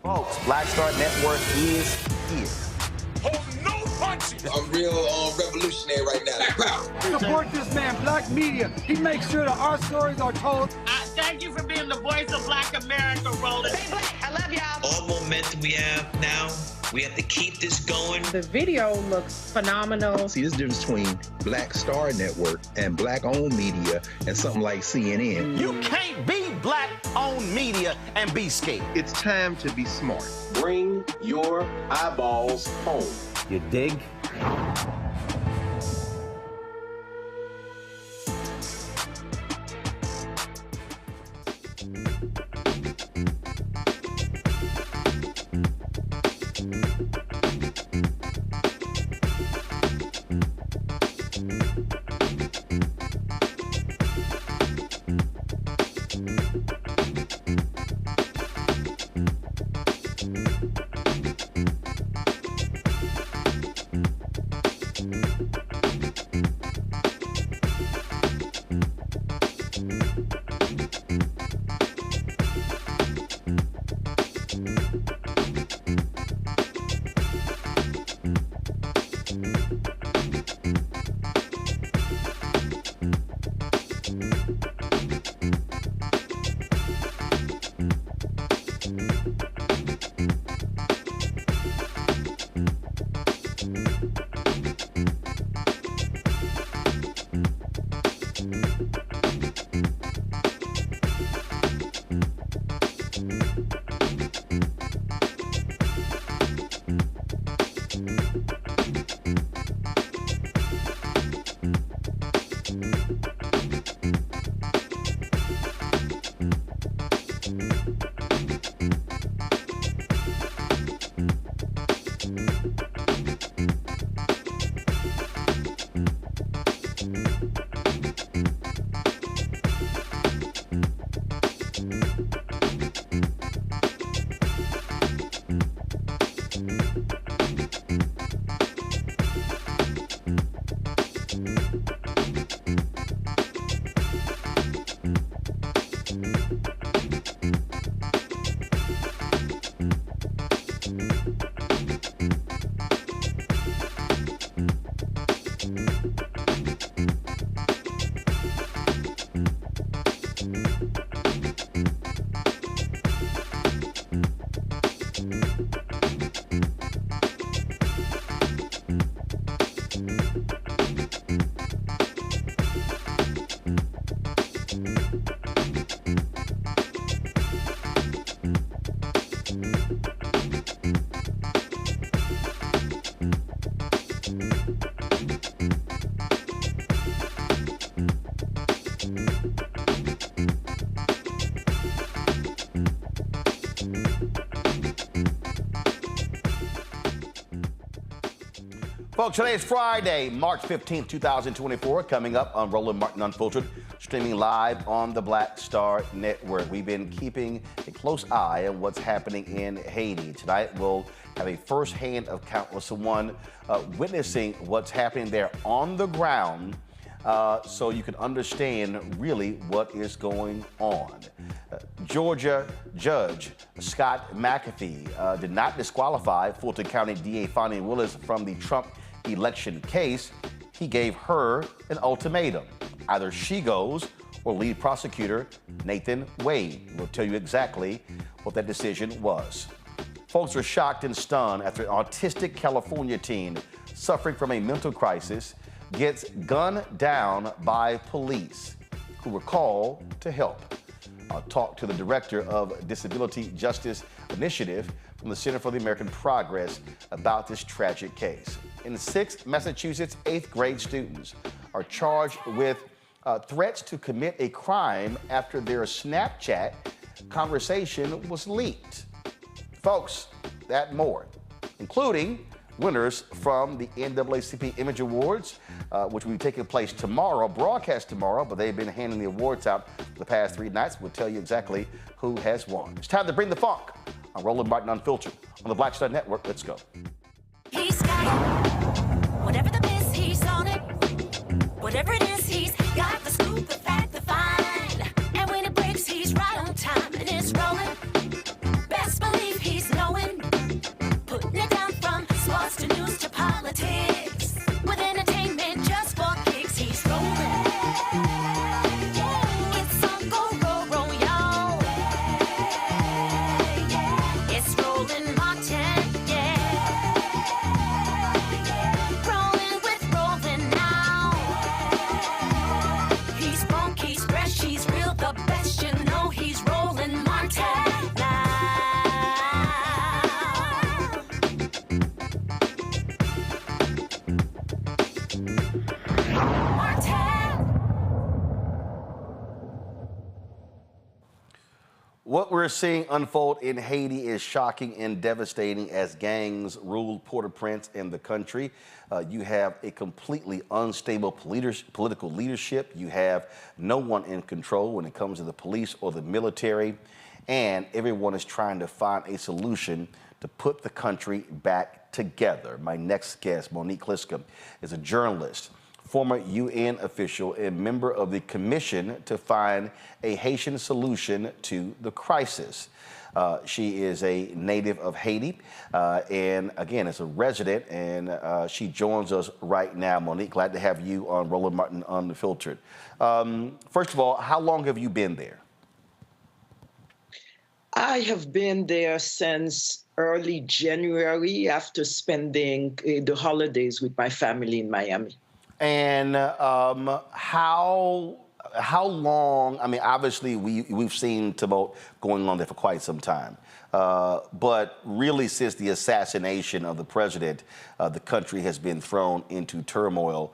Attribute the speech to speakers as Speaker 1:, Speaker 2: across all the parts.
Speaker 1: Folks, Black Star Network is here.
Speaker 2: Hold no punches.
Speaker 1: I'm real revolutionary right now.
Speaker 2: Support this man, Black Media. He makes sure that our stories are told.
Speaker 3: Thank you for being the voice of Black America, Roland.
Speaker 4: Stay black. I love y'all.
Speaker 5: All momentum we have now, we have to keep this going.
Speaker 6: The video looks phenomenal.
Speaker 7: See, there's a difference between Black Star Network and Black-owned media and something like CNN.
Speaker 8: You can't be Black-owned media and be scared.
Speaker 9: It's time to be smart.
Speaker 10: Bring your eyeballs home.
Speaker 8: You dig? Folks, today is Friday, March 15th, 2024. Coming up on Roland Martin Unfiltered, streaming live on the Black Star Network. We've been keeping a close eye on what's happening in Haiti. Tonight, we'll have a first-hand account with someone witnessing what's happening there on the ground, so you can understand really what is going on. Georgia Judge Scott McAfee did not disqualify Fulton County DA Fani Willis from the Trump election case. He gave her an ultimatum. Either she goes or lead prosecutor Nathan Wade will tell you exactly what that decision was. Folks are shocked and stunned after an autistic California teen suffering from a mental crisis gets gunned down by police who were called to help. I'll talk to the director of Disability Justice Initiative from the Center for the American Progress about this tragic case. And 6 Massachusetts 8th grade students are charged with threats to commit a crime after their Snapchat conversation was leaked. Folks, that and more, including winners from the NAACP Image Awards, which will be taking place tomorrow, broadcast tomorrow, but they've been handing the awards out for the past 3 nights. We'll tell you exactly who has won. It's time to bring the funk on Roland Martin Unfiltered on the Black Star Network. Let's go.
Speaker 11: He's got whatever the miss, he's on it. Whatever it is, he's got the scoop, the fact, the find. And when it breaks, he's right on time and it's rolling. Best believe he's knowing. Putting it down from sports to news to politics.
Speaker 8: what we're seeing unfold in Haiti is shocking and devastating as gangs rule Port-au-Prince and the country. You have a completely unstable political leadership. You have no one in control when it comes to the police or the military. And everyone is trying to find a solution to put the country back together. My next guest, Monique Kliska, is a journalist, former UN official, and member of the Commission to find a Haitian solution to the crisis. She is a native of Haiti, and again, is a resident, and she joins us right now. Monique, glad to have you on Roland Martin Unfiltered. First of all, how long have you been there?
Speaker 4: I have been there since early January after spending the holidays with my family in Miami.
Speaker 8: And how long? I mean, obviously we've seen tumult going on there for quite some time, but really since the assassination of the president, the country has been thrown into turmoil.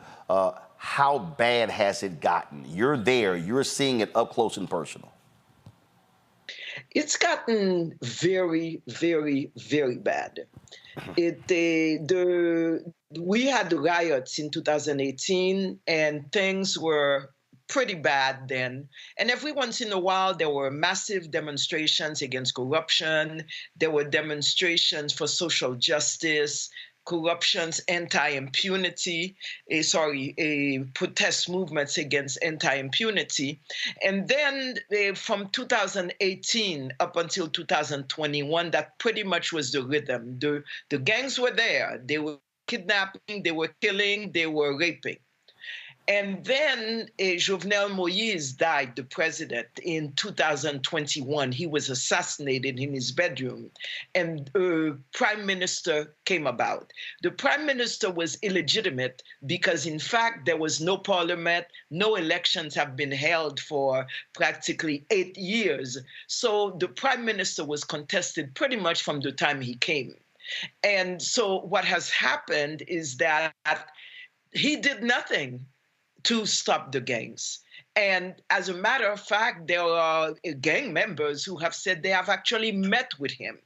Speaker 8: How bad has it gotten? You're there. You're seeing it up close and personal.
Speaker 4: It's gotten very, very, very bad. We had the riots in 2018, and things were pretty bad then. And every once in a while, there were massive demonstrations against corruption. There were demonstrations for social justice, corruptions, anti-impunity, protest movements against anti-impunity. And then from 2018 up until 2021, that pretty much was the rhythm. The gangs were there. They were kidnapping, they were killing, they were raping. And then Jovenel Moïse died, the president, in 2021. He was assassinated in his bedroom, and a prime minister came about. The prime minister was illegitimate because, in fact, there was no parliament, no elections have been held for practically 8 years. So the prime minister was contested pretty much from the time he came. And so what has happened is that he did nothing to stop the gangs. And as a matter of fact, there are gang members who have said they have actually met with him.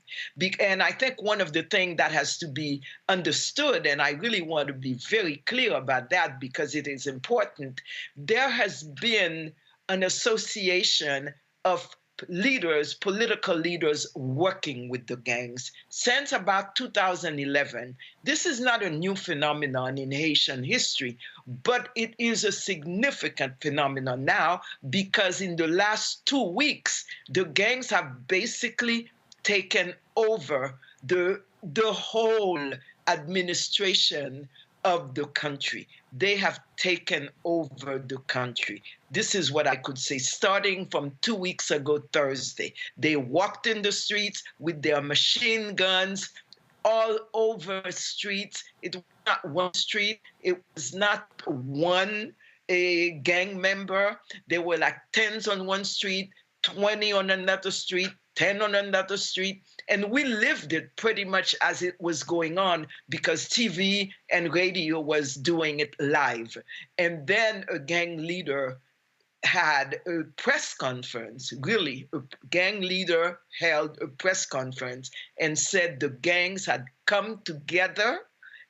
Speaker 4: And I think one of the things that has to be understood, and I really want to be very clear about that because it is important, there has been an association of leaders, political leaders working with the gangs since about 2011. This is not a new phenomenon in Haitian history, but it is a significant phenomenon now because in the last 2 weeks, the gangs have basically taken over the whole administration of the country. They have taken over the country. This is what I could say, starting from 2 weeks ago, Thursday. They walked in the streets with their machine guns all over streets. It was not one street. It was not one gang member. There were like 10s on one street, 20 on another street, 10 on another street. And we lived it pretty much as it was going on because TV and radio was doing it live. And then a gang leader had a press conference, really, a gang leader held a press conference and said the gangs had come together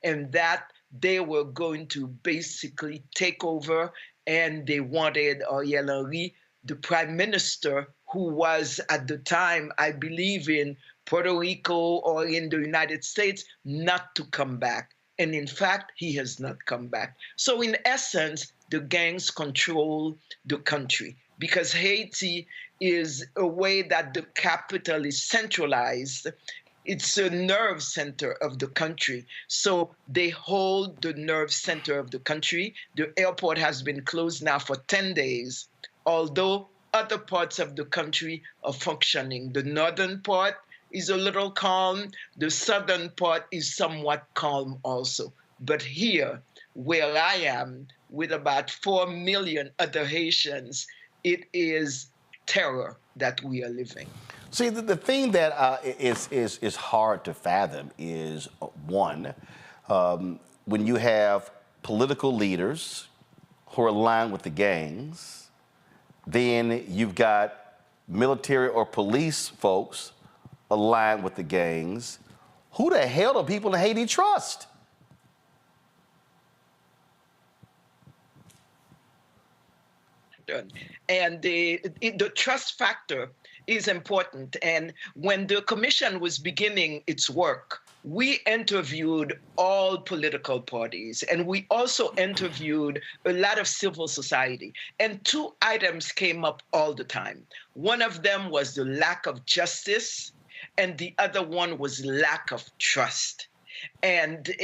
Speaker 4: and that they were going to basically take over, and they wanted Ariel Henry, the prime minister, who was at the time, I believe, in Puerto Rico or in the United States, not to come back. And in fact, he has not come back. So in essence, the gangs control the country because Haiti is a way that the capital is centralized. It's a nerve center of the country. So they hold the nerve center of the country. The airport has been closed now for 10 days, although other parts of the country are functioning. The northern part is a little calm. The southern part is somewhat calm also. But here, where I am, with about 4 million other Haitians, it is terror that we are living.
Speaker 8: See, the thing that is hard to fathom is, one, when you have political leaders who are aligned with the gangs, then you've got military or police folks align with the gangs, who the hell do people in Haiti trust?
Speaker 4: And the trust factor is important. And when the commission was beginning its work, we interviewed all political parties, and we also interviewed a lot of civil society. And two items came up all the time. One of them was the lack of justice, and the other one was lack of trust. And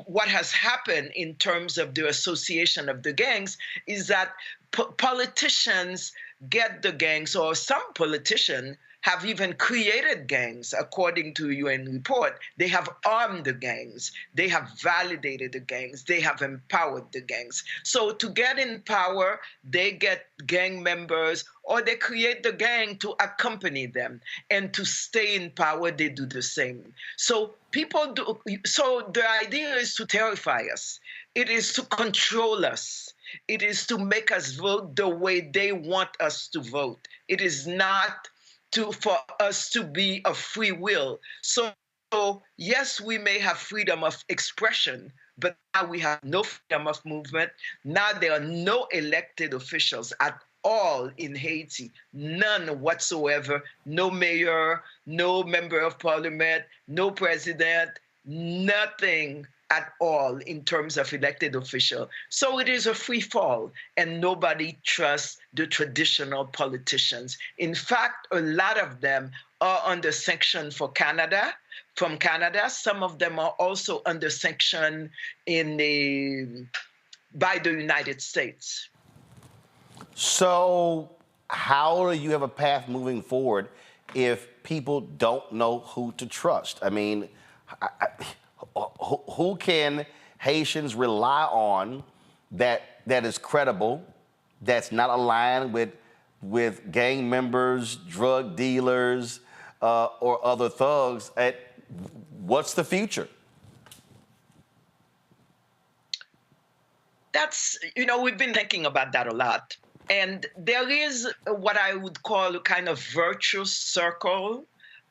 Speaker 4: what has happened in terms of the association of the gangs is that politicians get the gangs, or some politicians have even created gangs, according to UN report. They have armed the gangs. They have validated the gangs. They have empowered the gangs. So to get in power, they get gang members, or they create the gang to accompany them. And to stay in power, they do the same. So so the idea is to terrify us. It is to control us. It is to make us vote the way they want us to vote. It is not for us to be a free will. So yes, we may have freedom of expression, but now we have no freedom of movement. Now there are no elected officials at all in Haiti, none whatsoever, no mayor, no member of parliament, no president, nothing at all in terms of elected official. So it is a free fall, and nobody trusts the traditional politicians. In fact, a lot of them are under sanction from Canada. Some of them are also under sanction by the United States.
Speaker 8: So how do you have a path moving forward if people don't know who to trust? I mean, who can Haitians rely on that is credible, that's not aligned with gang members, drug dealers, or other thugs? What's the future?
Speaker 4: We've been thinking about that a lot. And there is what I would call a kind of virtuous circle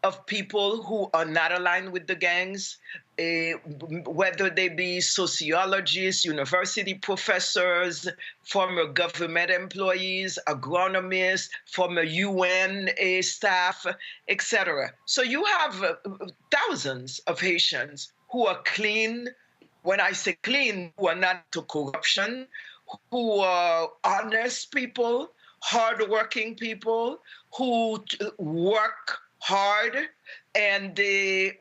Speaker 4: of people who are not aligned with the gangs, whether they be sociologists, university professors, former government employees, agronomists, former UN staff, etc. So you have thousands of Haitians who are clean. When I say clean, who are not to corruption, who are honest people, hardworking people, who work hard, and they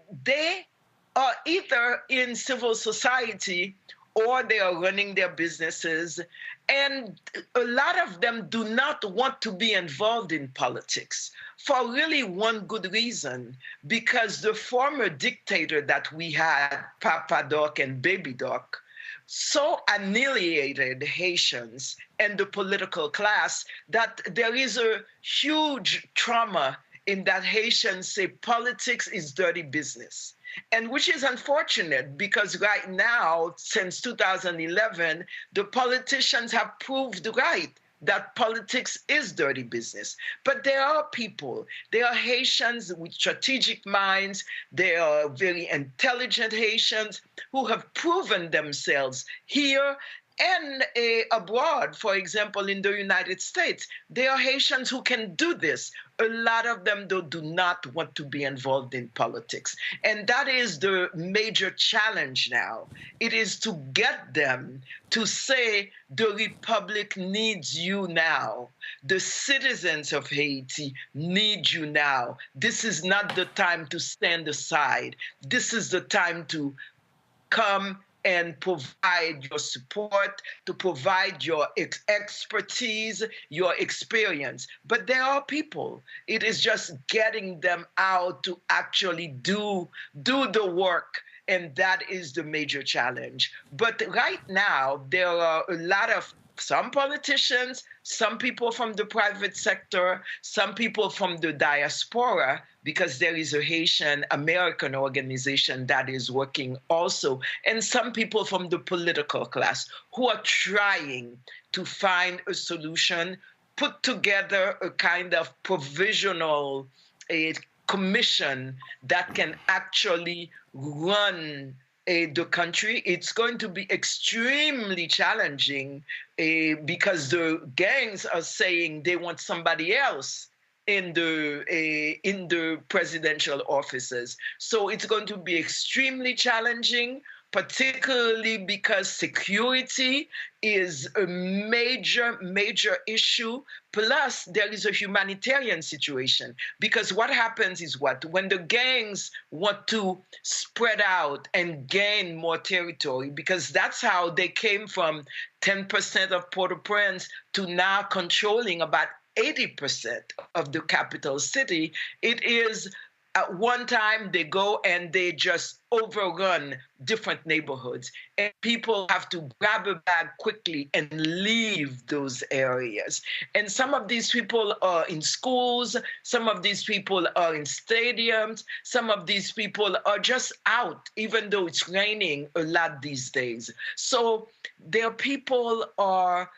Speaker 4: are either in civil society or they are running their businesses. And a lot of them do not want to be involved in politics for really one good reason, because the former dictator that we had, Papa Doc and Baby Doc, so annihilated Haitians and the political class that there is a huge trauma in that Haitians say politics is dirty business. And which is unfortunate, because right now, since 2011, the politicians have proved right that politics is dirty business. But there are people, there are Haitians with strategic minds, there are very intelligent Haitians who have proven themselves here and abroad, for example, in the United States. There are Haitians who can do this. A lot of them, though, do not want to be involved in politics. And that is the major challenge now. It is to get them to say, the Republic needs you now. The citizens of Haiti need you now. This is not the time to stand aside. This is the time to come and provide your support, to provide your expertise, your experience. But there are people. It is just getting them out to actually do the work, and that is the major challenge. But right now, there are a lot of some politicians, some people from the private sector, some people from the diaspora, because there is a Haitian American organization that is working also, and some people from the political class who are trying to find a solution put together a kind of provisional commission that can actually run the country. It's going to be extremely challenging because the gangs are saying they want somebody else in the presidential offices. So it's going to be extremely challenging, particularly because security is a major, major issue. Plus, there is a humanitarian situation. Because what happens is when the gangs want to spread out and gain more territory, because that's how they came from 10% of Port-au-Prince to now controlling about 80% of the capital city. It is at one time they go and they just overrun different neighborhoods, and people have to grab a bag quickly and leave those areas. And some of these people are in schools, some of these people are in stadiums, some of these people are just out, even though it's raining a lot these days. So their people are,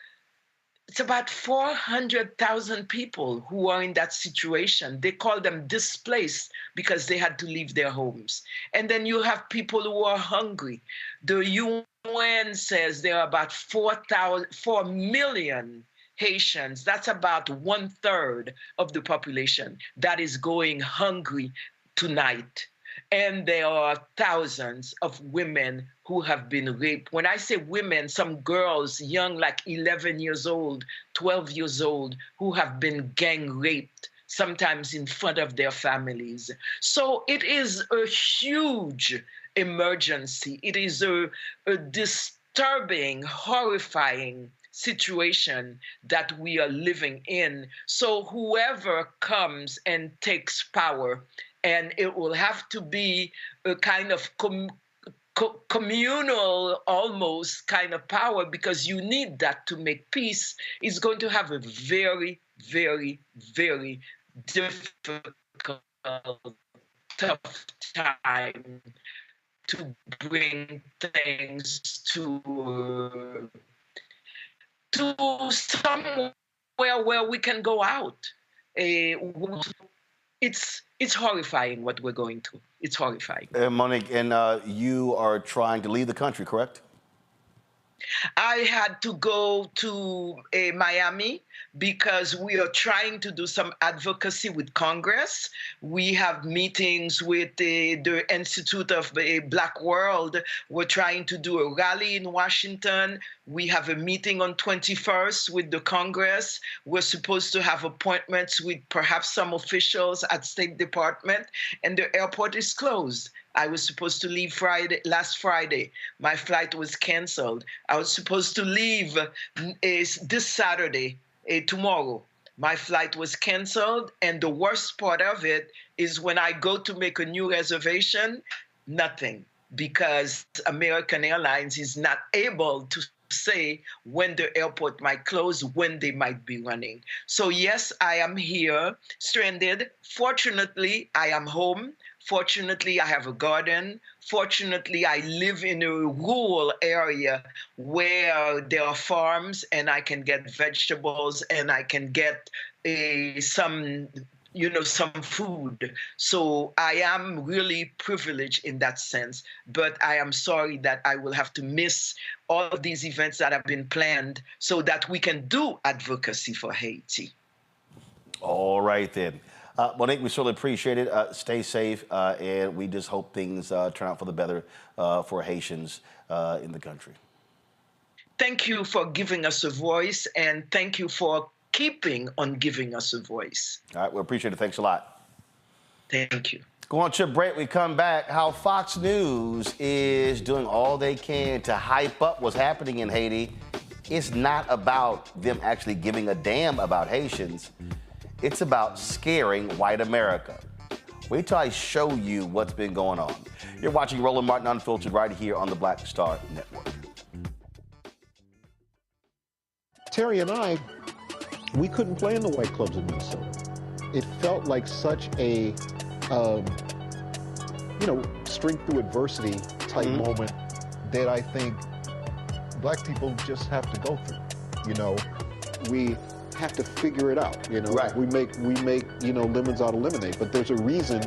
Speaker 4: it's about 400,000 people who are in that situation. They call them displaced because they had to leave their homes. And then you have people who are hungry. The UN says there are about 4 million Haitians. That's about 1/3 of the population that is going hungry tonight. And there are thousands of women who have been raped. When I say women, some girls, young, like 11 years old, 12 years old, who have been gang raped, sometimes in front of their families. So it is a huge emergency. It is a disturbing, horrifying situation that we are living in. So whoever comes and takes power, and it will have to be a kind of communal, almost kind of power, because you need that to make peace, is going to have a very, very, very difficult, tough time to bring things to somewhere where we can go out. It's horrifying what we're going through. It's horrifying.
Speaker 8: Monique, and you are trying to leave the country, correct?
Speaker 4: I had to go to Miami because we are trying to do some advocacy with Congress. We have meetings with the Institute of the Black World. We're trying to do a rally in Washington. We have a meeting on 21st with the Congress. We're supposed to have appointments with perhaps some officials at State Department, and the airport is closed. I was supposed to leave last Friday. My flight was canceled. I was supposed to leave this Saturday, tomorrow. My flight was canceled, and the worst part of it is when I go to make a new reservation, nothing, because American Airlines is not able to say when the airport might close, when they might be running. So yes, I am here, stranded. Fortunately, I am home. Fortunately, I have a garden. Fortunately, I live in a rural area where there are farms, and I can get vegetables, and I can get some food. So I am really privileged in that sense. But I am sorry that I will have to miss all of these events that have been planned so that we can do advocacy for Haiti.
Speaker 8: All right, then. Monique, we certainly appreciate it. Stay safe, and we just hope things turn out for the better for Haitians in the country.
Speaker 4: Thank you for giving us a voice, and thank you for keeping on giving us a voice.
Speaker 8: All right, we appreciate it. Thanks a lot.
Speaker 4: Thank you.
Speaker 8: Go on to break. We come back. How Fox News is doing all they can to hype up what's happening in Haiti. It's not about them actually giving a damn about Haitians. It's about scaring white America. Wait till I show you what's been going on. You're watching Roland Martin Unfiltered right here on the Black Star Network.
Speaker 12: Terry and I, we couldn't play in the white clubs in Minnesota. It felt like such a, strength through adversity type moment that I think black people just have to go through. We have to figure it out. You know,
Speaker 8: right.
Speaker 12: we make lemons out of lemonade. But there's a reason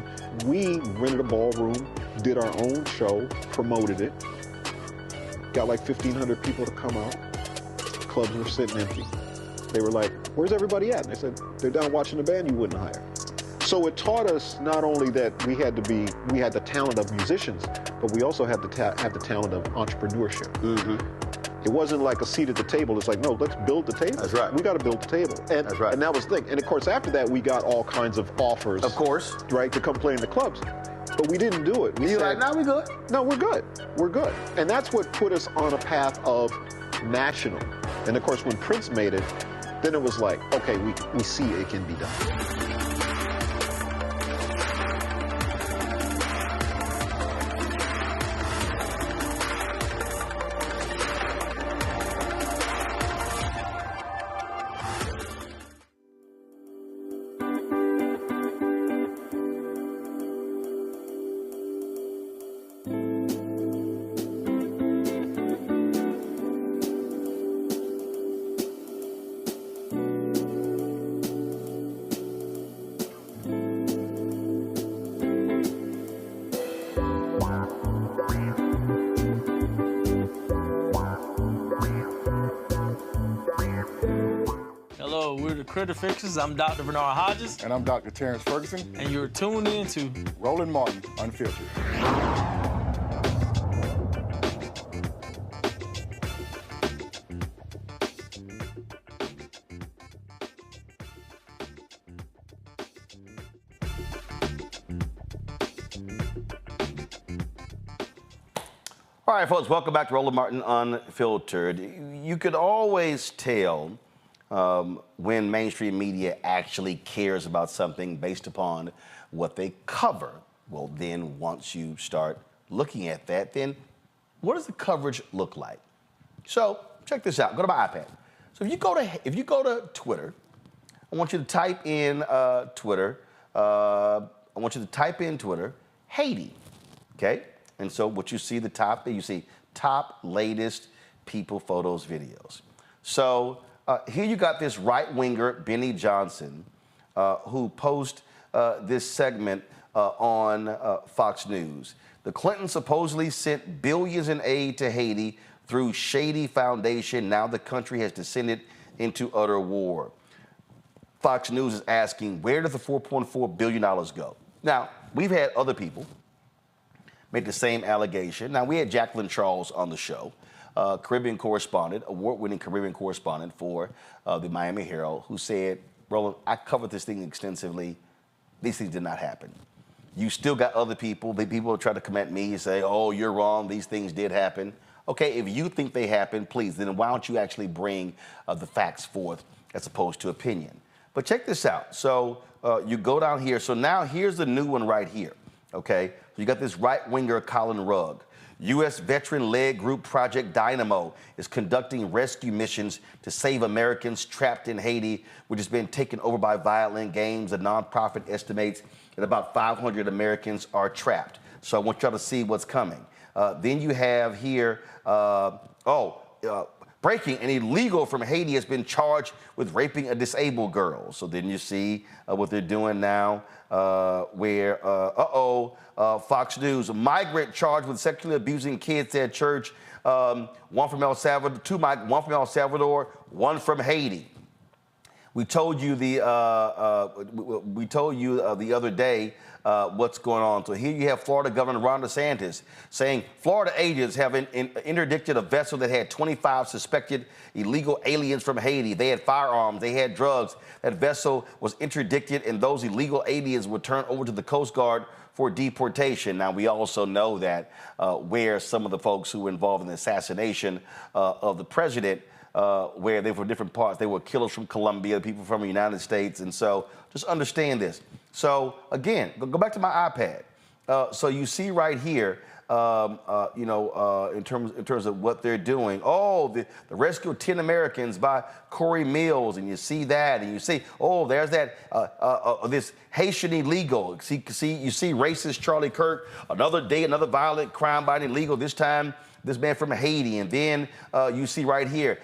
Speaker 12: we rented a ballroom, did our own show, promoted it, got like 1,500 people to come out. Clubs were sitting empty. They were like, "Where's everybody at?" And they said, "They're down watching the band you wouldn't hire." So it taught us not only that we had the talent of musicians, but we also had to have the talent of entrepreneurship. It wasn't like a seat at the table. It's like, no, let's build the table.
Speaker 8: That's right.
Speaker 12: We got to build the table. And,
Speaker 8: that's right.
Speaker 12: And that was the thing. And of course, after that, we got all kinds of offers.
Speaker 8: Of course.
Speaker 12: Right, to come play in the clubs. But we didn't do it. We
Speaker 8: said, like, no, we're good.
Speaker 12: No, we're good. We're good. And that's what put us on a path of national. And of course, when Prince made it, then it was like, okay, we see it can be done.
Speaker 13: Critter Fixers. I'm Dr. Bernard Hodges.
Speaker 14: And I'm Dr. Terrence Ferguson.
Speaker 13: And you're tuned in to
Speaker 14: Roland Martin Unfiltered.
Speaker 8: All right, folks, welcome back to Roland Martin Unfiltered. You could always tell when mainstream media actually cares about something based upon what they cover. Well, then once you start looking at that, then what does the coverage look like? So check this out. Go to my iPad. So if you go to Twitter, I want you to type in Twitter. I want you to type in Twitter, Haiti. Okay? And so what you see you see top latest people, photos, videos. So here you got this right-winger, Benny Johnson, who posts this segment on Fox News. The Clintons supposedly sent billions in aid to Haiti through shady foundation. Now the country has descended into utter war. Fox News is asking, where does the $4.4 billion go? Now, we've had other people make the same allegation. Now, we had Jacqueline Charles on the show. Caribbean correspondent, award-winning Caribbean correspondent for the Miami Herald, who said, Roland, I covered this thing extensively. These things did not happen. You still got other people. The people try to come at me and say, oh, you're wrong. These things did happen. Okay, if you think they happened, please, then why don't you actually bring the facts forth as opposed to opinion? But check this out. So you go down here. So now here's the new one right here, okay? So you got this right-winger Colin Rugg. U.S. veteran-led group Project Dynamo is conducting rescue missions to save Americans trapped in Haiti, which has been taken over by violent gangs. The nonprofit estimates that about 500 Americans are trapped. So I want y'all to see what's coming. Then you have here, breaking, an illegal from Haiti has been charged with raping a disabled girl. So then you see what they're doing now, Fox News, a migrant charged with sexually abusing kids at church, one from El Salvador, one from El Salvador, one from Haiti. We told you the other day what's going on. So here you have Florida Governor Ron DeSantis saying Florida agents have interdicted a vessel that had 25 suspected illegal aliens from Haiti. They had firearms, they had drugs. That vessel was interdicted, and those illegal aliens were turned over to the Coast Guard for deportation. Now, we also know that where some of the folks who were involved in the assassination of the president, where they were from different parts. They were killers from Colombia, people from the United States. And so just understand this. So again, go back to my iPad. So you see right here, in terms of what they're doing. Oh, the rescue of 10 Americans by Corey Mills, and you see that, and you see, oh, there's that this Haitian illegal. You see racist Charlie Kirk. Another day, another violent crime by an illegal. This time this man from Haiti. And then you see right here,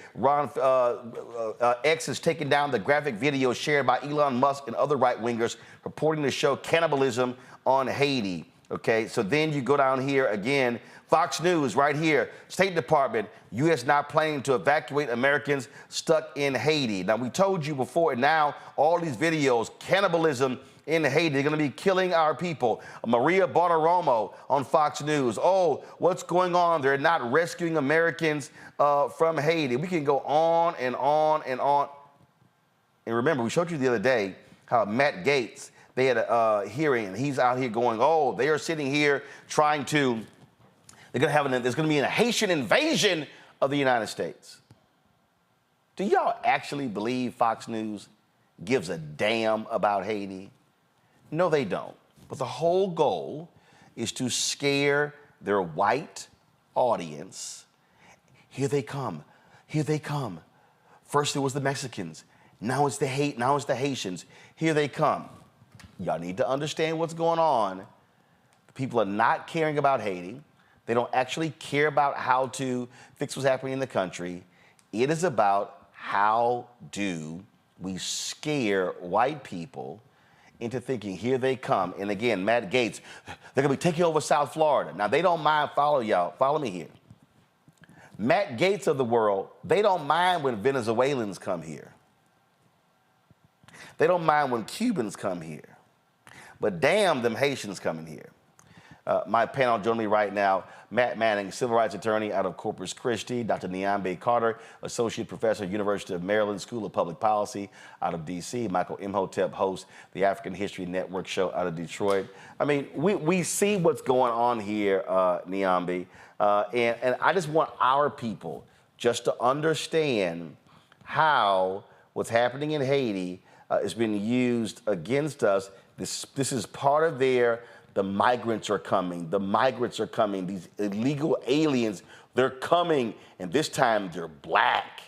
Speaker 8: X is taking down the graphic video shared by Elon Musk and other right-wingers purporting to show cannibalism on Haiti. Okay, so then you go down here again, Fox News right here, State Department, U.S. not planning to evacuate Americans stuck in Haiti. Now, we told you before, and now all these videos, cannibalism in Haiti, they're going to be killing our people. Maria Bartiromo on Fox News. Oh, what's going on? They're not rescuing Americans from Haiti. We can go on and on and on. And remember, we showed you the other day how Matt Gaetz, they had a hearing, and he's out here going, oh, they are sitting here trying to, there's going to be a Haitian invasion of the United States. Do y'all actually believe Fox News gives a damn about Haiti? No, they don't. But the whole goal is to scare their white audience. Here they come. Here they come. First it was the Mexicans. Now it's the Haitians. Here they come. Y'all need to understand what's going on. People are not caring about Haiti. They don't actually care about how to fix what's happening in the country. It is about how do we scare white people into thinking, here they come. And again, Matt Gaetz, they're gonna be taking over South Florida. Now, they don't mind, follow me here. Matt Gaetz of the world, they don't mind when Venezuelans come here. They don't mind when Cubans come here. But damn them Haitians coming here. My panel joining me right now, Matt Manning, civil rights attorney out of Corpus Christi, Dr. Niambe Carter, associate professor, University of Maryland School of Public Policy out of D.C., Michael Imhotep, host the African History Network show out of Detroit. I mean, we see what's going on here, Niambe, and I just want our people just to understand how what's happening in Haiti is being used against us. This is part of the migrants are coming. The migrants are coming. These illegal aliens, they're coming, and this time they're black.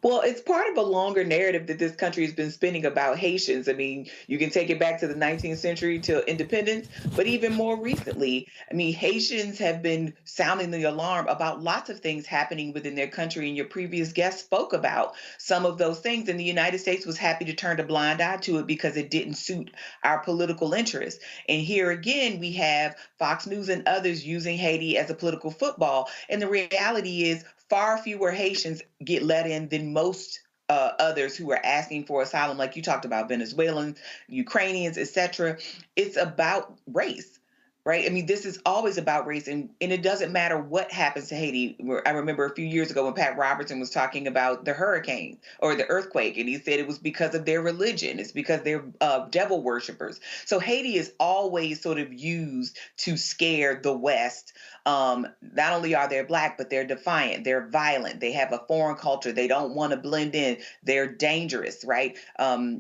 Speaker 15: Well, it's part of a longer narrative that this country has been spinning about Haitians. I mean, you can take it back to the 19th century till independence, but even more recently, I mean, Haitians have been sounding the alarm about lots of things happening within their country, and your previous guest spoke about some of those things, and the United States was happy to turn a blind eye to it because it didn't suit our political interests. And here again, we have Fox News and others using Haiti as a political football, and the reality is far fewer Haitians get let in than most others who are asking for asylum, like you talked about, Venezuelans, Ukrainians, etc. It's about race, right? I mean, this is always about race, and it doesn't matter what happens to Haiti. I remember a few years ago when Pat Robertson was talking about the hurricane or the earthquake, and he said it was because of their religion. It's because they're devil worshipers. So Haiti is always sort of used to scare the West. Not only are they black, but they're defiant, they're violent, they have a foreign culture, they don't want to blend in, they're dangerous, right?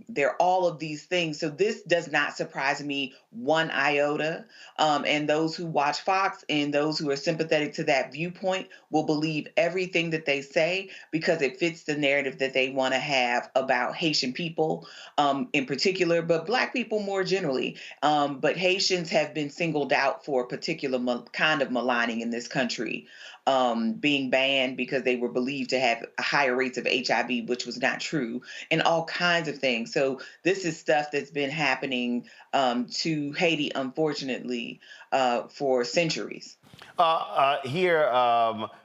Speaker 15: They're all of these things. So this does not surprise me one iota. And those who watch Fox and those who are sympathetic to that viewpoint will believe everything that they say because it fits the narrative that they want to have about Haitian people in particular, but black people more generally. But Haitians have been singled out for a particular kind of maligning in this country, being banned because they were believed to have higher rates of HIV, which was not true, and all kinds of things. So this is stuff that's been happening to Haiti, unfortunately, for centuries.
Speaker 8: Here,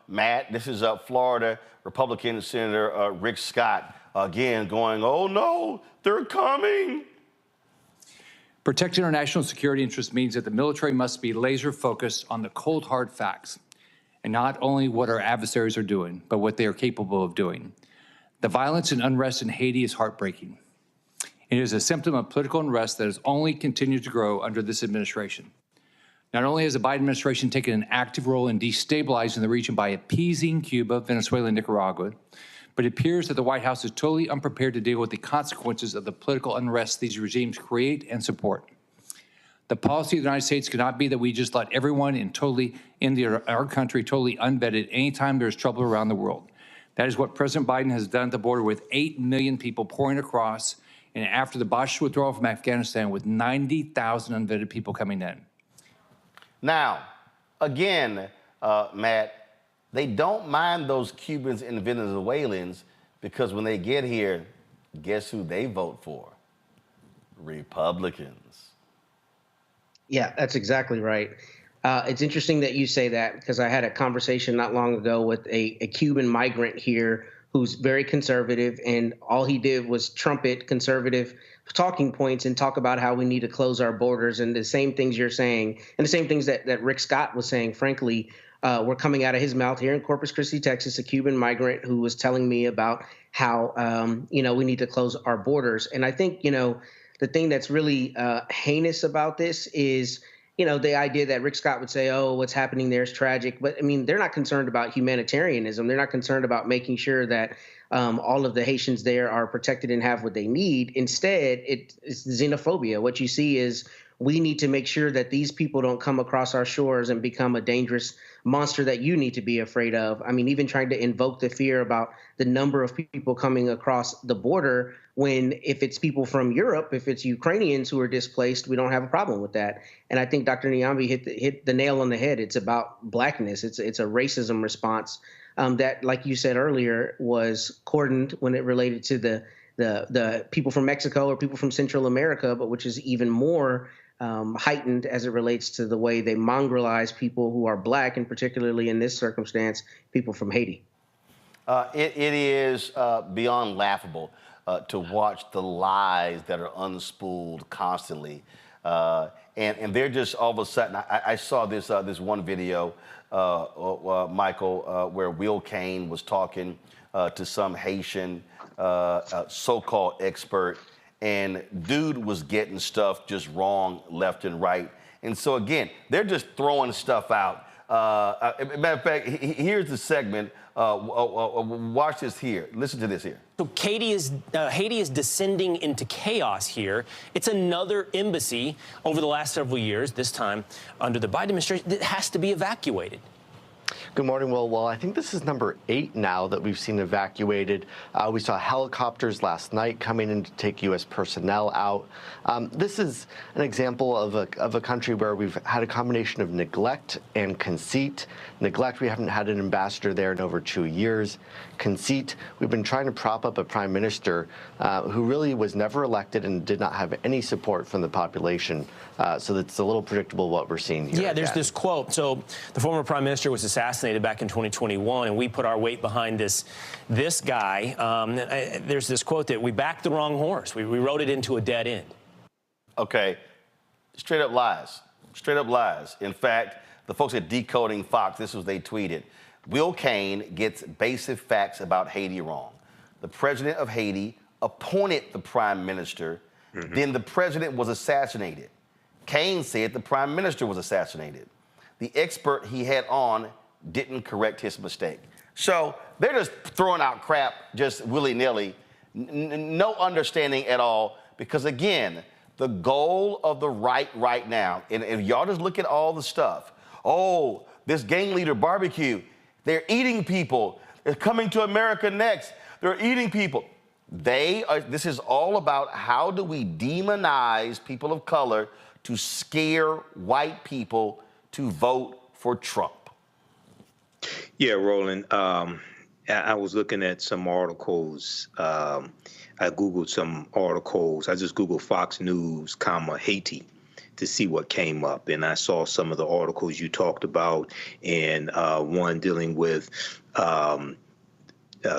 Speaker 8: Matt, this is Florida Republican Senator Rick Scott, again going, oh no, they're coming.
Speaker 16: Protecting our national security interests means that the military must be laser focused on the cold, hard facts, and not only what our adversaries are doing, but what they are capable of doing. The violence and unrest in Haiti is heartbreaking. It is a symptom of political unrest that has only continued to grow under this administration. Not only has the Biden administration taken an active role in destabilizing the region by appeasing Cuba, Venezuela, and Nicaragua, but it appears that the White House is totally unprepared to deal with the consequences of the political unrest these regimes create and support. The policy of the United States cannot be that we just let everyone in our country totally unvetted anytime there's trouble around the world. That is what President Biden has done at the border with 8 million people pouring across, and after the Bosch withdrawal from Afghanistan with 90,000 unvetted people coming in.
Speaker 8: Now, again, Matt, they don't mind those Cubans and Venezuelans because when they get here, guess who they vote for? Republicans.
Speaker 17: Yeah, that's exactly right. It's interesting that you say that because I had a conversation not long ago with a Cuban migrant here who's very conservative, and all he did was trumpet conservative talking points and talk about how we need to close our borders, and the same things you're saying and the same things that Rick Scott was saying, frankly, were coming out of his mouth here in Corpus Christi, Texas, a Cuban migrant who was telling me about how, we need to close our borders. And I think, the thing that's really heinous about this is, the idea that Rick Scott would say, oh, what's happening there is tragic. But, I mean, they're not concerned about humanitarianism. They're not concerned about making sure that all of the Haitians there are protected and have what they need. Instead, it's xenophobia. What you see is we need to make sure that these people don't come across our shores and become a dangerous monster that you need to be afraid of. I mean, even trying to invoke the fear about the number of people coming across the border when if it's people from Europe, if it's Ukrainians who are displaced, we don't have a problem with that. And I think Dr. Nyambi hit the nail on the head. It's about blackness. It's a racism response that, like you said earlier, was cordoned when it related to the people from Mexico or people from Central America, but which is even more heightened as it relates to the way they mongrelize people who are black, and particularly in this circumstance, people from Haiti.
Speaker 8: It is beyond laughable to watch the lies that are unspooled constantly. And they're just all of a sudden, I saw this one video, Michael, where Will Cain was talking to some Haitian so-called expert, and dude was getting stuff just wrong left and right. And so again, they're just throwing stuff out. Matter of fact, here's the segment. Watch this here. Listen to this here.
Speaker 18: So Haiti is descending into chaos here. It's another embassy over the last several years, this time under the Biden administration, that has to be evacuated.
Speaker 19: Good morning, Will. Well, I think this is number 8 now that we've seen evacuated. We saw helicopters last night coming in to take U.S. personnel out. This is an example of a country where we've had a combination of neglect and conceit. Neglect, we haven't had an ambassador there in over 2 years. Conceit, we've been trying to prop up a prime minister who really was never elected and did not have any support from the population. So it's a little predictable what we're seeing here.
Speaker 18: Yeah, there's this quote. So the former prime minister was assassinated back in 2021, and we put our weight behind this guy. There's this quote that we backed the wrong horse. We rode it into a dead end.
Speaker 8: Okay, straight up lies. Straight up lies. In fact, the folks at Decoding Fox, this was they tweeted, Will Cain gets basic facts about Haiti wrong. The president of Haiti appointed the prime minister, then the president was assassinated. Cain said the prime minister was assassinated. The expert he had on didn't correct his mistake. So they're just throwing out crap just willy-nilly, no understanding at all, because again, the goal of the right now, and if y'all just look at all the stuff, oh, this gang leader barbecue, they're eating people. They're coming to America next. They're eating people. This is all about how do we demonize people of color to scare white people to vote for Trump.
Speaker 20: Yeah, Roland, I was looking at some articles. I Googled some articles. I just Googled Fox News, Haiti, to see what came up. And I saw some of the articles you talked about, and one dealing with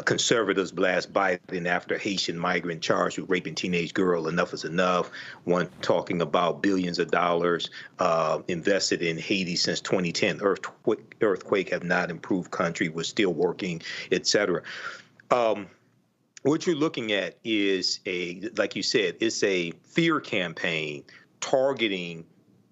Speaker 20: conservatives blast Biden after Haitian migrant charged with raping teenage girl. Enough is enough. One talking about billions of dollars invested in Haiti since 2010. Earthquake have not improved country. We're still working, etc. What you're looking at is like you said, it's a fear campaign targeting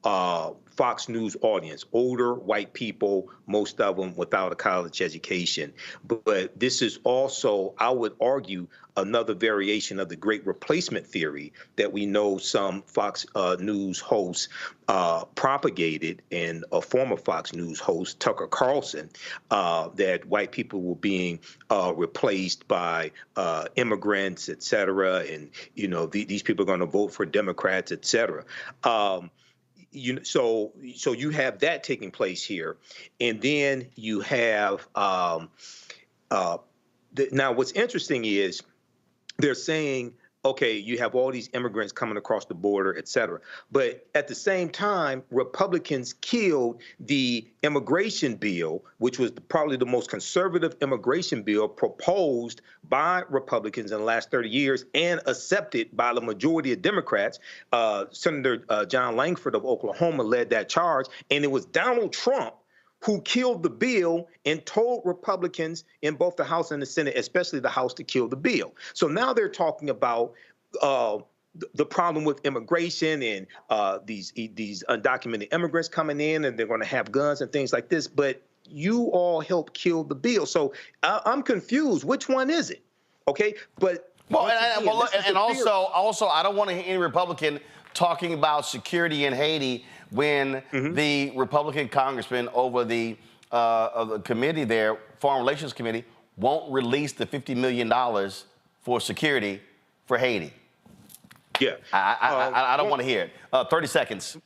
Speaker 20: Fox News audience, older white people, most of them without a college education. But this is also, I would argue, another variation of the great replacement theory that we know some Fox News hosts propagated, and a former Fox News host, Tucker Carlson, that white people were being replaced by immigrants, et cetera, and, these people are going to vote for Democrats, et cetera. so you have that taking place here, and then you have now what's interesting is they're saying, okay, you have all these immigrants coming across the border, et cetera. But at the same time, Republicans killed the immigration bill, which was probably the most conservative immigration bill proposed by Republicans in the last 30 years and accepted by the majority of Democrats. Senator John Langford of Oklahoma led that charge, and it was Donald Trump who killed the bill and told Republicans in both the House and the Senate, especially the House, to kill the bill. So now they're talking about the problem with immigration and these undocumented immigrants coming in, and they're going to have guns and things like this. But you all helped kill the bill. So I'm confused. Which one is it? Okay, but
Speaker 8: also, I don't want to hear any Republican talking about security in Haiti when the Republican congressman over the committee there, Foreign Relations Committee, won't release the $50 million for security for Haiti.
Speaker 20: Yeah.
Speaker 8: I don't want to hear it. 30 seconds.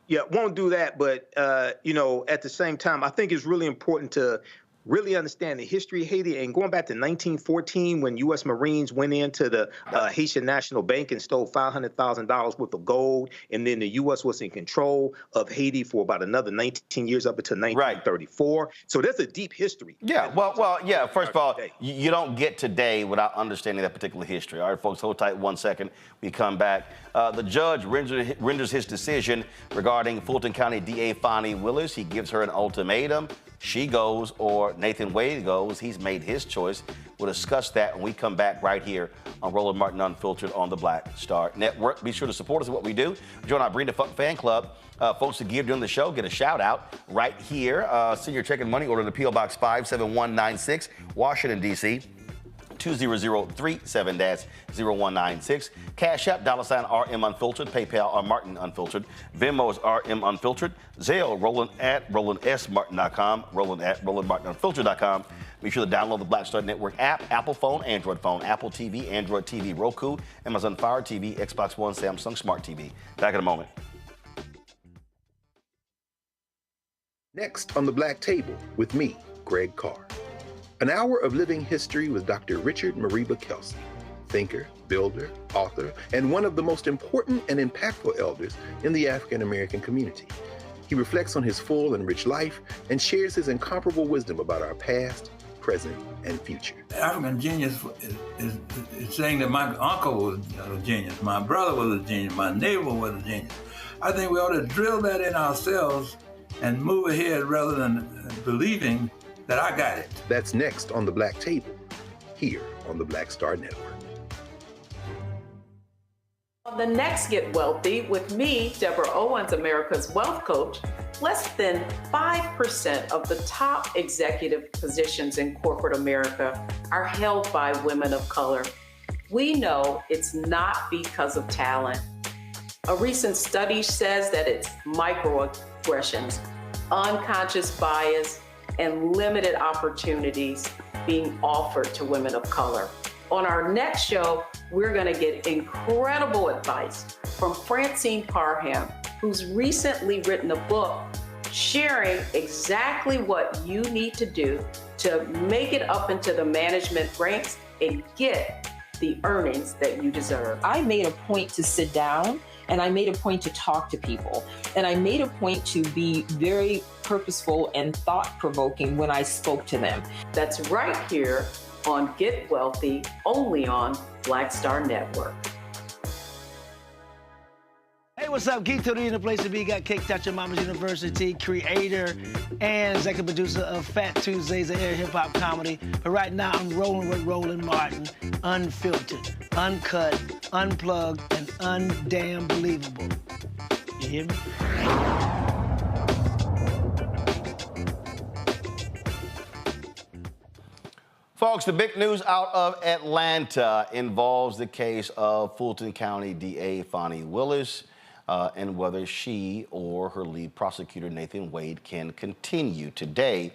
Speaker 20: Yeah, won't do that. But, at the same time, I think it's really important to really understand the history of Haiti. And going back to 1914, when U.S. Marines went into the Haitian National Bank and stole $500,000 worth of gold, and then the U.S. was in control of Haiti for about another 19 years up until 1934. So there's a deep history.
Speaker 8: Yeah, yeah. First of all, you don't get today without understanding that particular history. All right, folks, hold tight 1 second. We come back. The judge renders his decision regarding Fulton County DA Fani Willis. He gives her an ultimatum. She goes or Nathan Wade goes. He's made his choice. We'll discuss that when we come back right here on Roland Martin Unfiltered on the Black Star Network. Be sure to support us in what we do. Join our Bring the Fuck fan club. Folks who give during the show get a shout out right here. Send your check and money order to P.O. Box 57196, Washington, D.C. 20037-0196. Cash App, $RM Unfiltered. PayPal, R Martin Unfiltered. Venmo is RM Unfiltered. Zelle, Roland at RolandSMartin.com. Roland at RolandMartinUnfiltered.com. Be sure to download the Black Star Network app, Apple phone, Android phone, Apple TV, Android TV, Roku, Amazon Fire TV, Xbox One, Samsung Smart TV. Back in a moment.
Speaker 7: Next on the Black Table with me, Greg Carr. An hour of living history with Dr. Richard Mariba Kelsey, thinker, builder, author, and one of the most important and impactful elders in the African American community. He reflects on his full and rich life and shares his incomparable wisdom about our past, present, and future.
Speaker 21: African genius is saying that my uncle was a genius, my brother was a genius, my neighbor was a genius. I think we ought to drill that in ourselves and move ahead rather than believing that I got it.
Speaker 7: That's next on the Black Table, here on the Black Star Network.
Speaker 6: On the next Get Wealthy with me, Deborah Owens, America's Wealth Coach, less than 5% of the top executive positions in corporate America are held by women of color. We know it's not because of talent. A recent study says that it's microaggressions, unconscious bias, and limited opportunities being offered to women of color. On our next show, we're going to get incredible advice from Francine Parham, who's recently written a book sharing exactly what you need to do to make it up into the management ranks and get the earnings that you deserve.
Speaker 22: I made a point to sit down and I made a point to talk to people. And I made a point to be very purposeful and thought-provoking when I spoke to them.
Speaker 6: That's right here on Get Wealthy, only on Black Star Network.
Speaker 23: Hey, what's up? Geek Tony in the place to be. Got Cake Touch of Mama's University, creator and executive producer of Fat Tuesdays, an air hip-hop comedy. But right now, I'm rolling with Roland Martin, unfiltered, uncut, unplugged, and undamn believable. You hear me?
Speaker 8: Folks, the big news out of Atlanta involves the case of Fulton County DA Fani Willis and whether she or her lead prosecutor, Nathan Wade, can continue. Today,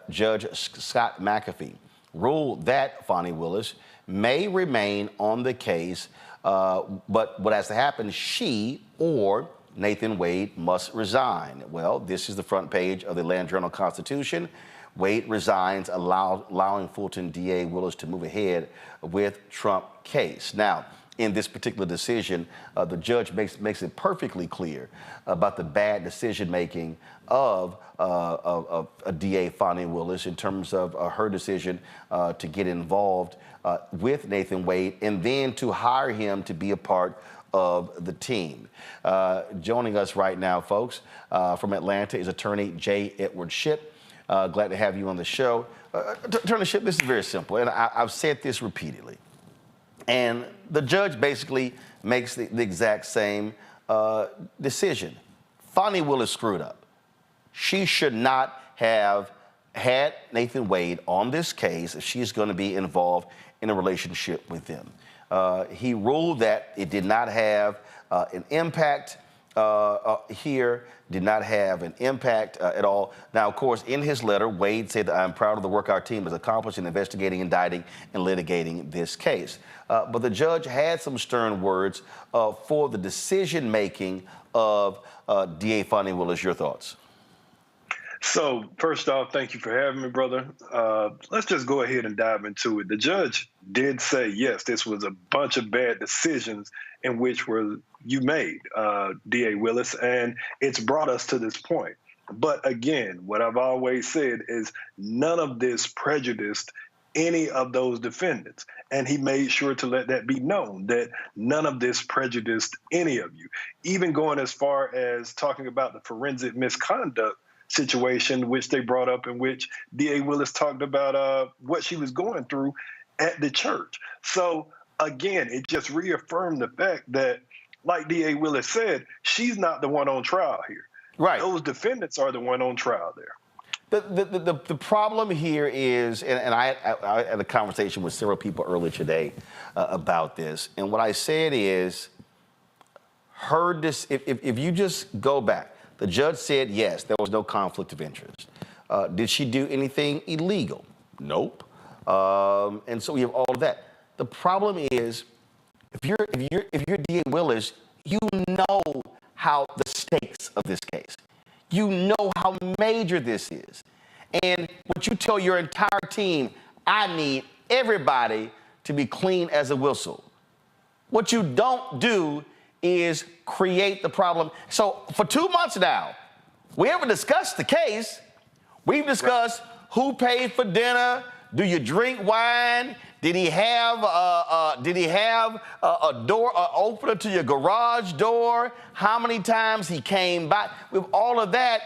Speaker 8: Judge Scott McAfee ruled that Fani Willis may remain on the case, but what has to happen, she or Nathan Wade must resign. Well, this is the front page of the Atlanta Journal-Constitution. Wade resigns, allowing Fulton DA Willis to move ahead with Trump case. Now, in this particular decision, the judge makes it perfectly clear about the bad decision-making of a DA, Fani Willis, in terms of her decision to get involved with Nathan Wade and then to hire him to be a part of the team. Joining us right now, folks, from Atlanta is attorney J. Edward Shipp. Glad to have you on the show. Attorney Shipp, this is very simple, and I've said this repeatedly. And the judge basically makes the exact same decision. Fani Willis screwed up. She should not have had Nathan Wade on this case if she's going to be involved in a relationship with him. He ruled that it did not have an impact here, did not have an impact at all. Now, of course, in his letter, Wade said that I'm proud of the work our team has accomplished in investigating, indicting, and litigating this case. But the judge had some stern words for the decision-making of DA Fani Willis. Your thoughts?
Speaker 1: So, first off, thank you for having me, brother. Let's just go ahead and dive into it. The judge did say, yes, this was a bunch of bad decisions in which you made, DA Willis, and it's brought us to this point. But again, what I've always said is none of this prejudiced any of those defendants. And he made sure to let that be known, that none of this prejudiced any of you. Even going as far as talking about the forensic misconduct situation, which they brought up, in which DA Willis talked about what she was going through at the church. So again, it just reaffirmed the fact that, like DA Willis said, she's not the one on trial here.
Speaker 8: Right.
Speaker 1: Those defendants are the one on trial there.
Speaker 8: The problem here is, and I had a conversation with several people earlier today about this, and what I said is, if you just go back, the judge said, yes, there was no conflict of interest. Did she do anything illegal? Nope. And so we have all of that. The problem is, if you're DA Willis, you know how the stakes of this case. You know how major this is. And what you tell your entire team, I need everybody to be clean as a whistle. What you don't do is create the problem. So for 2 months now, we haven't discussed the case. We've discussed who paid for dinner. Do you drink wine? Did he have a door opener to your garage door? How many times he came by? With all of that,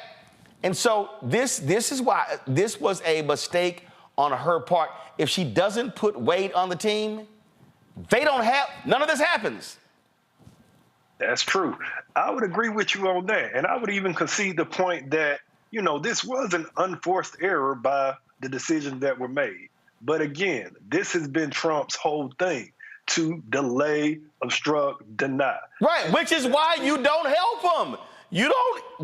Speaker 8: and so this is why this was a mistake on her part. If she doesn't put Wade on the team, none of this happens.
Speaker 1: That's true. I would agree with you on that, and I would even concede the point that this was an unforced error by the decisions that were made. But again, this has been Trump's whole thing, to delay, obstruct, deny.
Speaker 8: Right, which is why you don't help them. You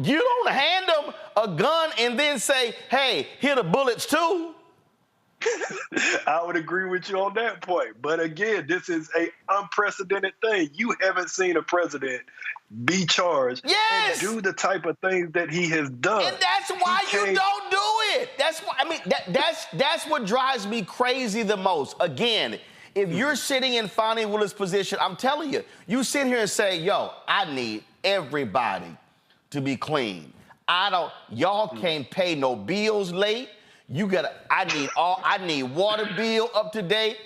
Speaker 8: don't hand them a gun and then say, hey, here are the bullets too.
Speaker 1: I would agree with you on that point. But again, this is an unprecedented thing. You haven't seen a president be charged and do the type of things that he has done.
Speaker 8: And that's why you don't do it. That's why, that's what drives me crazy the most. Again, if you're sitting in Fani Willis' position, I'm telling you, you sit here and say, yo, I need everybody to be clean. Y'all can't pay no bills late. I need water bill up to date.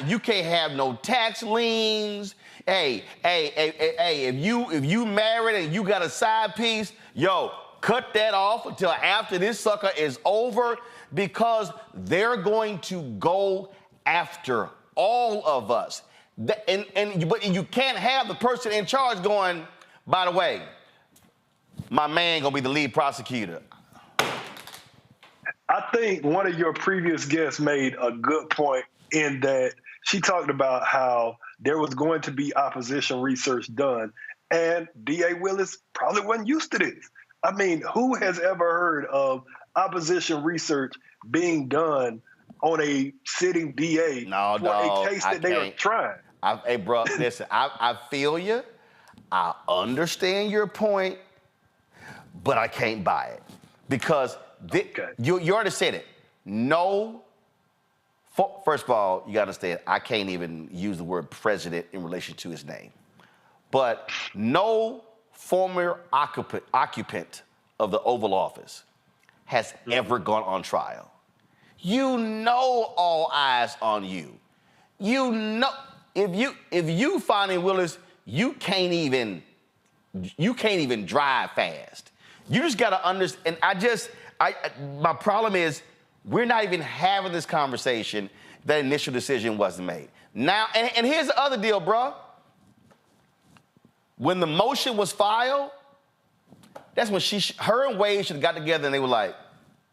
Speaker 8: You can't have no tax liens. Hey, if you married and you got a side piece, yo, cut that off until after this sucker is over, because they're going to go after all of us. But you can't have the person in charge going, by the way, my man gonna be the lead prosecutor.
Speaker 1: I think one of your previous guests made a good point in that she talked about how there was going to be opposition research done, and DA Willis probably wasn't used to this. I mean, who has ever heard of opposition research being done on a sitting DA for a case that they are trying?
Speaker 8: Hey, bro, listen, I feel you. I understand your point, but I can't buy it. Because you already said it. No, first of all, you got to understand, I can't even use the word president in relation to his name. But no former occupant of the Oval Office has ever gone on trial. You know all eyes on you. You know, if you Fani Willis, you can't even drive fast. You just gotta understand, and my problem is, we're not even having this conversation. That initial decision wasn't made. Now, and here's the other deal, bro. When the motion was filed, that's when her and Wade should have got together and they were like,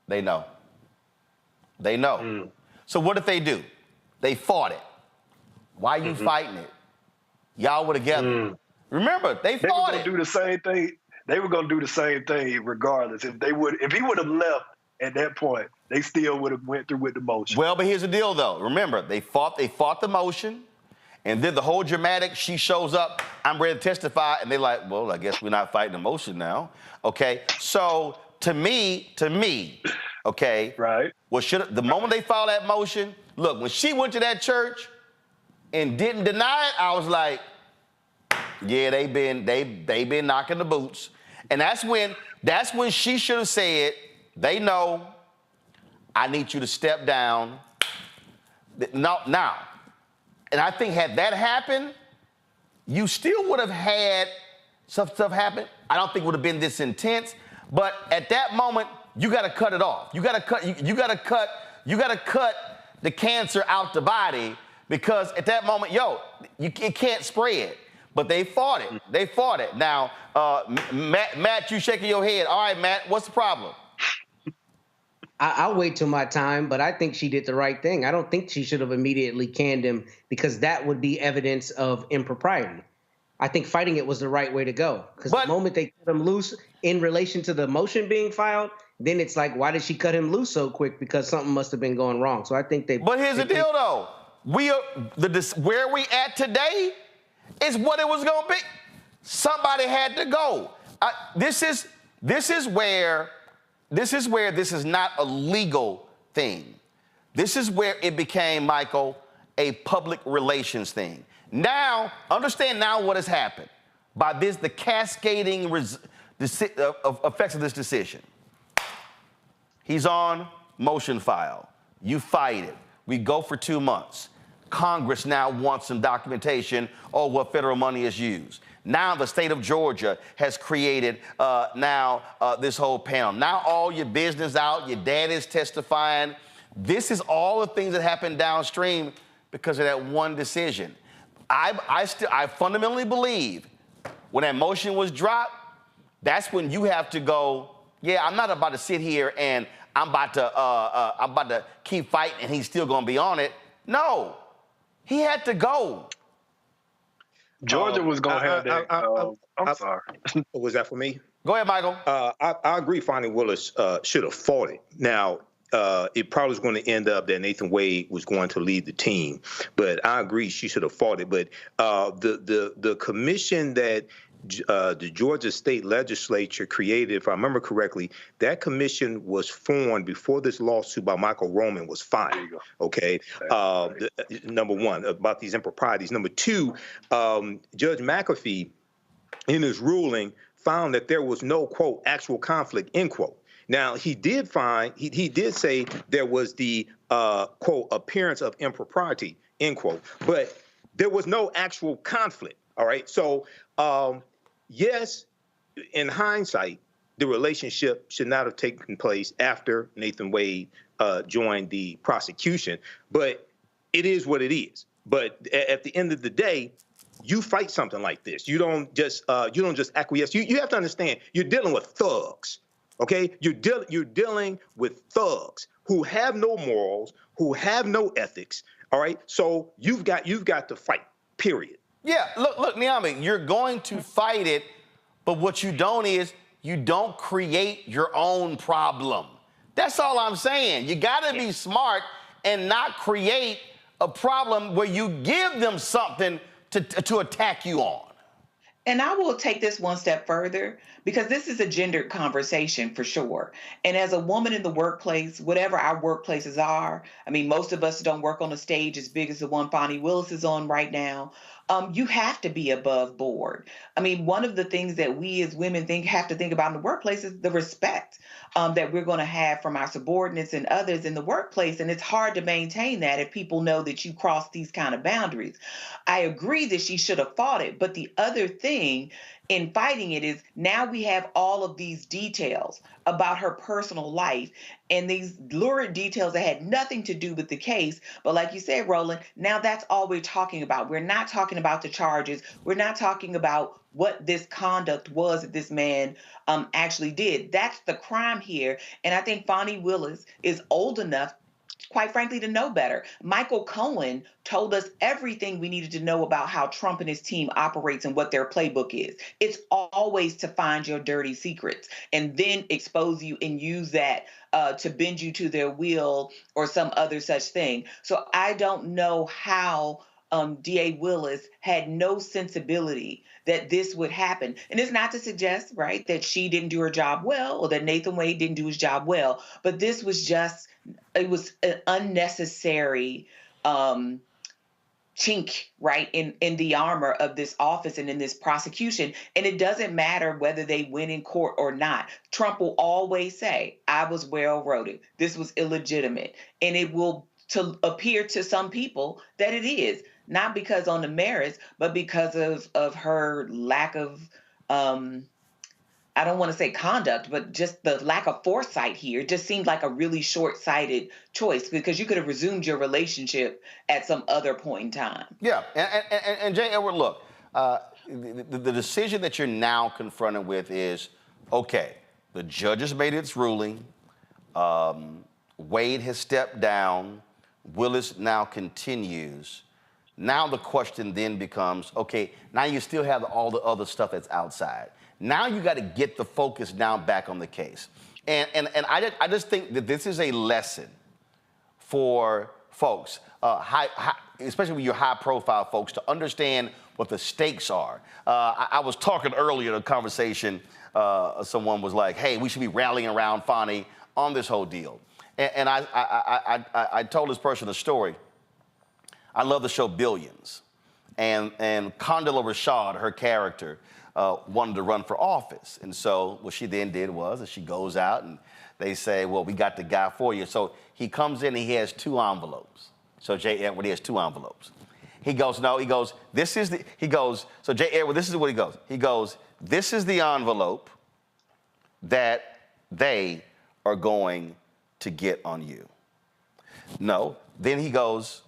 Speaker 8: they know. They know. So what did they do? They fought it. Why are you fighting it? Y'all were together. Remember, they fought
Speaker 1: it. They were gonna do the same thing. They were gonna do the same thing regardless. If he would have left at that point, they still would have went through with the motion.
Speaker 8: Well, but here's the deal though. Remember, they fought the motion, and then the whole dramatic, she shows up, I'm ready to testify, and they're like, well, I guess we're not fighting the motion now. Okay. So to me, okay, right. Well, the moment they filed that motion, look, when she went to that church and didn't deny it, I was like, yeah, they been knocking the boots. And that's when she should have said, they know, I need you to step down. Now, and I think had that happened, you still would have had some stuff happen. I don't think it would have been this intense, but at that moment, you got to cut it off. You got to cut the cancer out the body, because at that moment, it can't spread. But they fought it. They fought it. Now, Matt, you shaking your head. All right, Matt, what's the problem?
Speaker 17: I'll wait till my time, but I think she did the right thing. I don't think she should have immediately canned him, because that would be evidence of impropriety. I think fighting it was the right way to go, because the moment they cut him loose in relation to the motion being filed, then it's like, why did she cut him loose so quick? Because something must have been going wrong. So I think they. But
Speaker 8: here's the deal, though. Where we at today is what it was going to be. Somebody had to go. This is where this is not a legal thing. This is where it became, Michael, a public relations thing. Now, understand now what has happened by the cascading effects of this decision. He's on motion file. You fight it. We go for 2 months. Congress now wants some documentation on what federal money is used. Now the state of Georgia has created this whole panel. Now all your business out, your dad is testifying. This is all the things that happened downstream because of that one decision. I fundamentally believe when that motion was dropped, that's when you have to go, yeah, I'm not about to sit here and I'm about to keep fighting and he's still gonna be on it. No, he had to go.
Speaker 1: Georgia was going to have that. I'm sorry.
Speaker 20: Was that for me?
Speaker 8: Go ahead, Michael.
Speaker 20: I agree Fani Willis should have fought it. Now, it probably was going to end up that Nathan Wade was going to lead the team. But I agree she should have fought it. But the commission that the Georgia State Legislature created, if I remember correctly, that commission was formed before this lawsuit by Michael Roman was filed. Okay, number one, about these improprieties. Number two, Judge McAfee, in his ruling, found that there was no, quote, actual conflict, end quote. Now, he did find, he did say there was the, quote, appearance of impropriety, end quote, but there was no actual conflict, all right? So, yes, in hindsight, the relationship should not have taken place after Nathan Wade joined the prosecution, but it is what it is. But at the end of the day, you fight something like this. You don't just acquiesce. You have to understand, you're dealing with thugs, okay? You're dealing with thugs who have no morals, who have no ethics, all right? So you've got to fight, period.
Speaker 8: Yeah, look, Niamey, you're going to fight it, but what you don't is you don't create your own problem. That's all I'm saying. You got to be smart and not create a problem where you give them something to attack you on.
Speaker 15: And I will take this one step further because this is a gendered conversation for sure. And as a woman in the workplace, whatever our workplaces are, I mean, most of us don't work on a stage as big as the one Fani Willis is on right now. You have to be above board. I mean, one of the things that we as women have to think about in the workplace is the respect that we're going to have from our subordinates and others in the workplace. And it's hard to maintain that if people know that you cross these kind of boundaries. I agree that she should have fought it. But the other thing in fighting it is now we have all of these details about her personal life and these lurid details that had nothing to do with the case. But like you said, Roland, now that's all we're talking about. We're not talking about the charges. We're not talking about what this conduct was that this man actually did. That's the crime here. And I think Fani Willis is old enough, quite frankly, to know better. Michael Cohen told us everything we needed to know about how Trump and his team operates and what their playbook is. It's always to find your dirty secrets and then expose you and use that to bend you to their will or some other such thing. So I don't know how DA Willis had no sensibility that this would happen. And it's not to suggest, right, that she didn't do her job well or that Nathan Wade didn't do his job well, but this was just, it was an unnecessary chink, right, in the armor of this office and in this prosecution. And it doesn't matter whether they win in court or not. Trump will always say, I was railroaded. This was illegitimate. And it will appear to some people that it is. Not because on the merits, but because of her lack of, I don't want to say conduct, but just the lack of foresight here. It just seemed like a really short-sighted choice because you could have resumed your relationship at some other point in time.
Speaker 8: Yeah, and J. Edward, look, the decision that you're now confronted with is, okay, the judge has made its ruling, Wade has stepped down, Willis now continues. Now the question then becomes, okay, now you still have all the other stuff that's outside. Now you got to get the focus now back on the case. And I just think that this is a lesson for folks, especially when you're high-profile folks, to understand what the stakes are. I was talking earlier in a conversation, someone was like, hey, we should be rallying around Fani on this whole deal. And I told this person a story. I love the show Billions. And Condola Rashad, her character, wanted to run for office. And so what she then did was she goes out and they say, well, we got the guy for you. So he comes in and he has 2 envelopes. So J. Edward, he has 2 envelopes. He goes, no, he goes, this is the, he goes, so J. Edward, this is what he goes. He goes, this is the envelope that they are going to get on you. No, then he goes,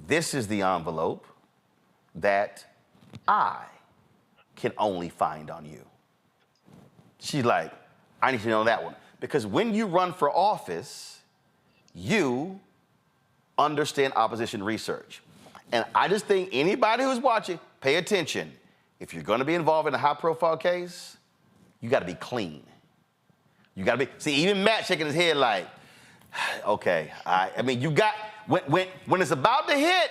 Speaker 8: this is the envelope that I can only find on you. She's like, I need to know that one. Because when you run for office, you understand opposition research. And I just think anybody who's watching, pay attention. If you're going to be involved in a high-profile case, you got to be clean. You got to be, see, even Matt shaking his head like, okay, I mean, you got, when it's about to hit,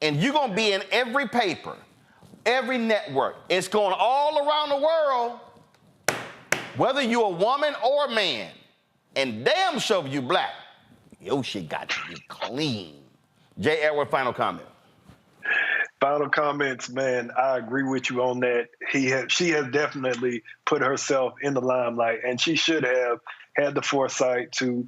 Speaker 8: and you're going to be in every paper, every network, it's going all around the world, whether you're a woman or a man, and damn sure you black, your shit got to be clean. J. Edward, final comment.
Speaker 1: Final comments, man. I agree with you on that. She has definitely put herself in the limelight, and she should have had the foresight to,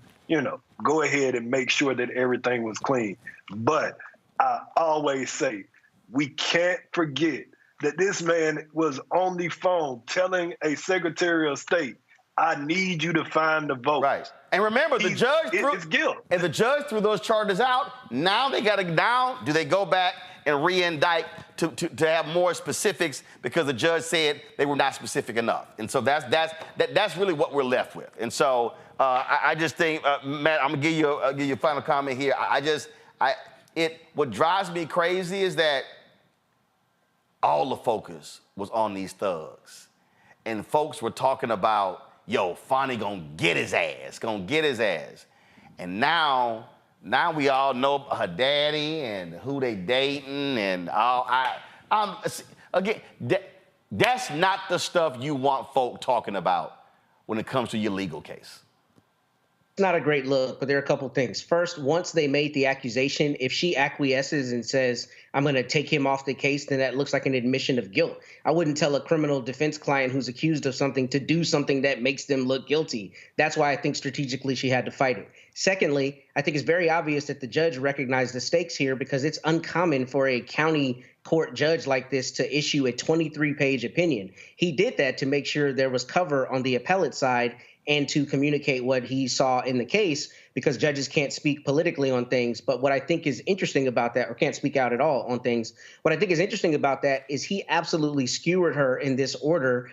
Speaker 1: go ahead and make sure that everything was clean. But I always say, we can't forget that this man was on the phone telling a Secretary of State, I need you to find the vote.
Speaker 8: Right. And remember, the judge threw those charges out. Now they got to, do they go back and re-indict to have more specifics because the judge said they were not specific enough. And so that's really what we're left with. And so I just think, Matt, I'm gonna give you a final comment here. What drives me crazy is that all the focus was on these thugs. And folks were talking about, yo, Fani gonna get his ass. And now we all know her daddy and who they dating and all. That's not the stuff you want folk talking about when it comes to your legal case.
Speaker 17: It's not a great look, but there are a couple things. First, once they made the accusation, if she acquiesces and says, I'm going to take him off the case, then that looks like an admission of guilt. I wouldn't tell a criminal defense client who's accused of something to do something that makes them look guilty. That's why I think strategically she had to fight it. Secondly, I think it's very obvious that the judge recognized the stakes here because it's uncommon for a county court judge like this to issue a 23-page opinion. He did that to make sure there was cover on the appellate side and to communicate what he saw in the case, because judges can't speak politically on things. But what I think is interesting about that, or can't speak out at all on things, what I think is interesting about that is he absolutely skewered her in this order,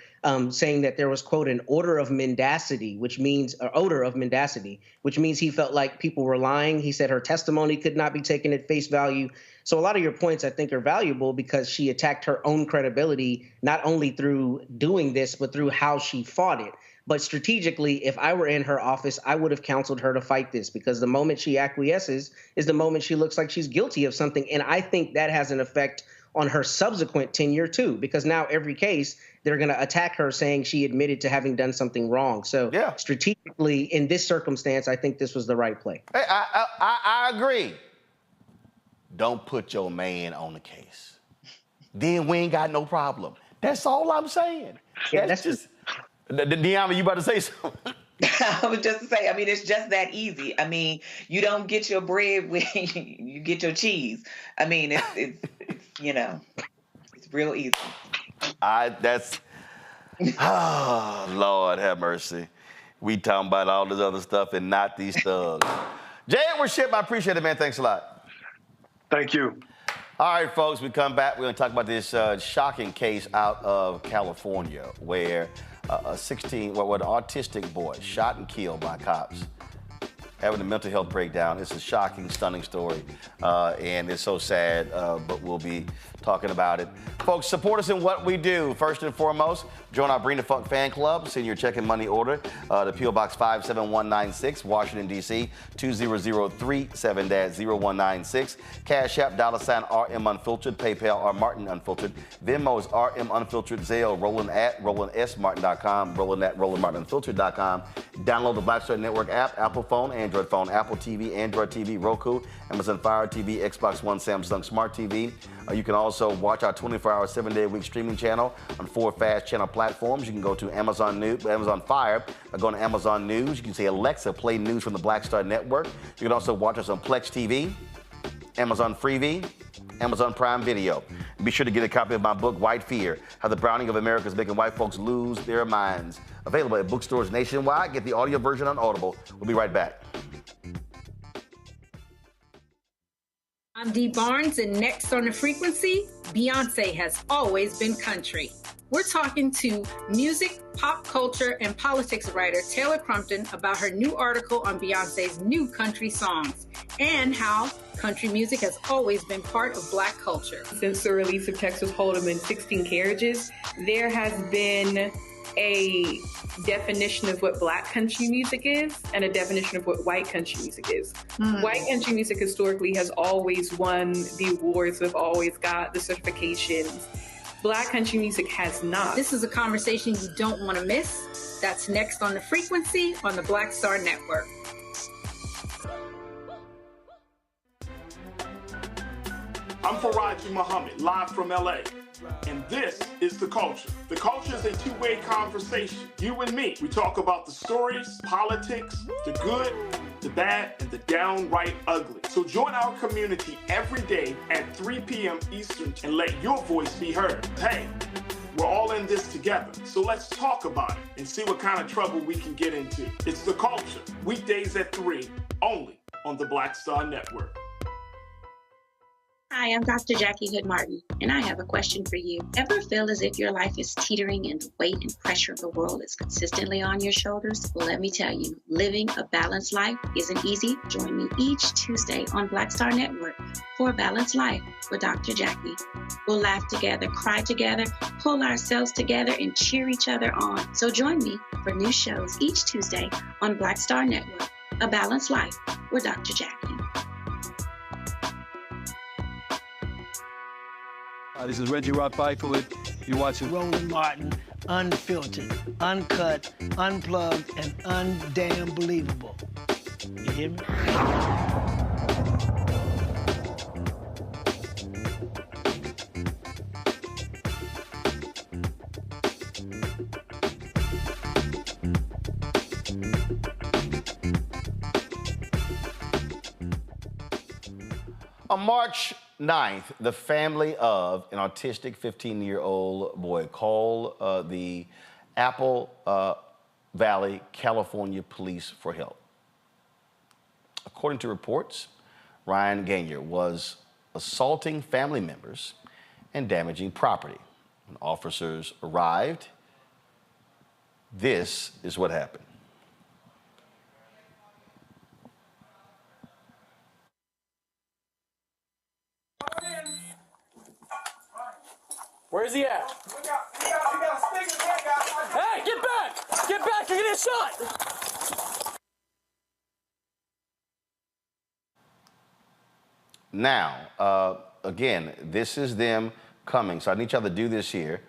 Speaker 17: saying that there was, quote, an order of mendacity, which means, or odor of mendacity, which means he felt like people were lying. He said her testimony could not be taken at face value. So a lot of your points, I think, are valuable because she attacked her own credibility, not only through doing this, but through how she fought it. But strategically, if I were in her office, I would have counseled her to fight this, because the moment she acquiesces is the moment she looks like she's guilty of something. And I think that has an effect on her subsequent tenure, too, because now every case they're going to attack her saying she admitted to having done something wrong. So strategically, in this circumstance, I think this was the right play.
Speaker 8: Hey, I agree. Don't put your man on the case. Then we ain't got no problem. That's all I'm saying.
Speaker 15: Yeah,
Speaker 8: that's just... Deanna, you about to say something?
Speaker 15: I was just to say, I mean, it's just that easy. I mean, you don't get your bread when you get your cheese. I mean, it's you know, it's real easy. Oh, Lord have mercy. We talking about all this other stuff and not these thugs. J. Edward Ship, I appreciate it, man. Thanks a lot.
Speaker 1: Thank you.
Speaker 8: All right, folks, we come back. We're going to talk about this shocking case out of California where an autistic boy shot and killed by cops, having a mental health breakdown. It's a shocking, stunning story, and it's so sad, but we'll be talking about it. Folks, support us in what we do. First and foremost, join our Bring the Funk fan club. Send your check and money order to P.O. Box 57196, Washington, D.C., 20037-0196. Cash App, $RM Unfiltered. PayPal, R Martin Unfiltered. Venmo is RM Unfiltered. Zelle, Roland at RolandSMartin.com, Roland at RolandMartinUnfiltered.com. Download the Black Star Network app, Apple phone, Android phone, Apple TV, Android TV, Roku, Amazon Fire TV, Xbox One, Samsung Smart TV. You can also watch our 24-hour, 7-day-a-week streaming channel on 4 fast channel platforms. You can go to Amazon Fire, go to Amazon News. You can say, Alexa, play news from the Black Star Network. You can also watch us on Plex TV, Amazon Freevee, Amazon Prime Video. Be sure to get a copy of my book, White Fear, How the Browning of America is Making White Folks Lose Their Minds. Available at bookstores nationwide. Get the audio version on Audible. We'll be right back.
Speaker 2: I'm Dee Barnes, and next on The Frequency, Beyonce has always been country. We're talking to music, pop culture, and politics writer Taylor Crumpton about her new article on Beyonce's new country songs and how country music has always been part of Black culture.
Speaker 3: Since the release of Texas Hold'em in 16 Carriages, there has been a definition of what Black country music is and a definition of what white country music is. White country music historically has always won the awards, have always got the certifications. Black country music has not.
Speaker 2: This is a conversation you don't want to miss. That's next on The Frequency on the Black Star Network.
Speaker 5: I'm Faraji Muhammad, live from LA. And this is The Culture. The Culture is a two-way conversation. You and me. We talk about the stories, politics, the good, the bad, and the downright ugly. So join our community every day at 3 p.m. Eastern and let your voice be heard. Hey, we're all in this together. So let's talk about it and see what kind of trouble we can get into. It's The Culture, weekdays at 3, only on the Black Star Network.
Speaker 24: Hi, I'm Dr. Jackie Hood Martin, and I have a question for you. Ever feel as if your life is teetering and the weight and pressure of the world is consistently on your shoulders? Well, let me tell you, living a balanced life isn't easy. Join me each Tuesday on Black Star Network for A Balanced Life with Dr. Jackie. We'll laugh together, cry together, pull ourselves together, and cheer each other on. So join me for new shows each Tuesday on Black Star Network, A Balanced Life with Dr. Jackie.
Speaker 4: This is Reggie Rock Byfield. You're watching
Speaker 23: Roland Martin, unfiltered, uncut, unplugged, and undamn believable. You hear me?
Speaker 8: On March 9th, the family of an autistic 15-year-old boy called the Apple Valley, California police for help. According to reports, Ryan Gaynor was assaulting family members and damaging property. When officers arrived, this is what happened.
Speaker 9: Where's he at? Hey, get back! Get back, you're gonna get shot!
Speaker 8: Now, again, this is them coming. So I need y'all to do this here.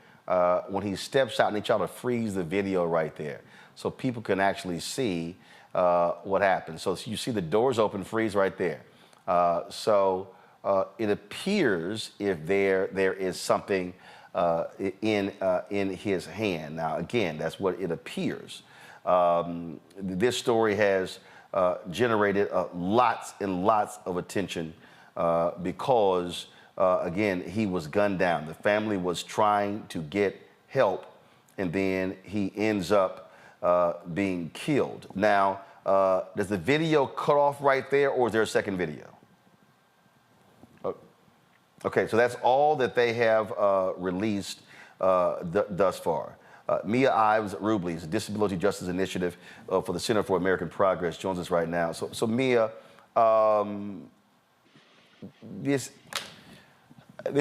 Speaker 8: When he steps out, I need y'all to freeze the video right there so people can actually see what happens. So you see the doors open, freeze right there. It appears if there is something in his hand. Now, again, that's what it appears. This story has generated lots and lots of attention because, again, he was gunned down. The family was trying to get help, and then he ends up being killed. Now, does the video cut off right there, or is there a second video? Okay, so that's all that they have released thus far. Mia Ives Rublies, Disability Justice Initiative for the Center for American Progress, joins us right now. So Mia, this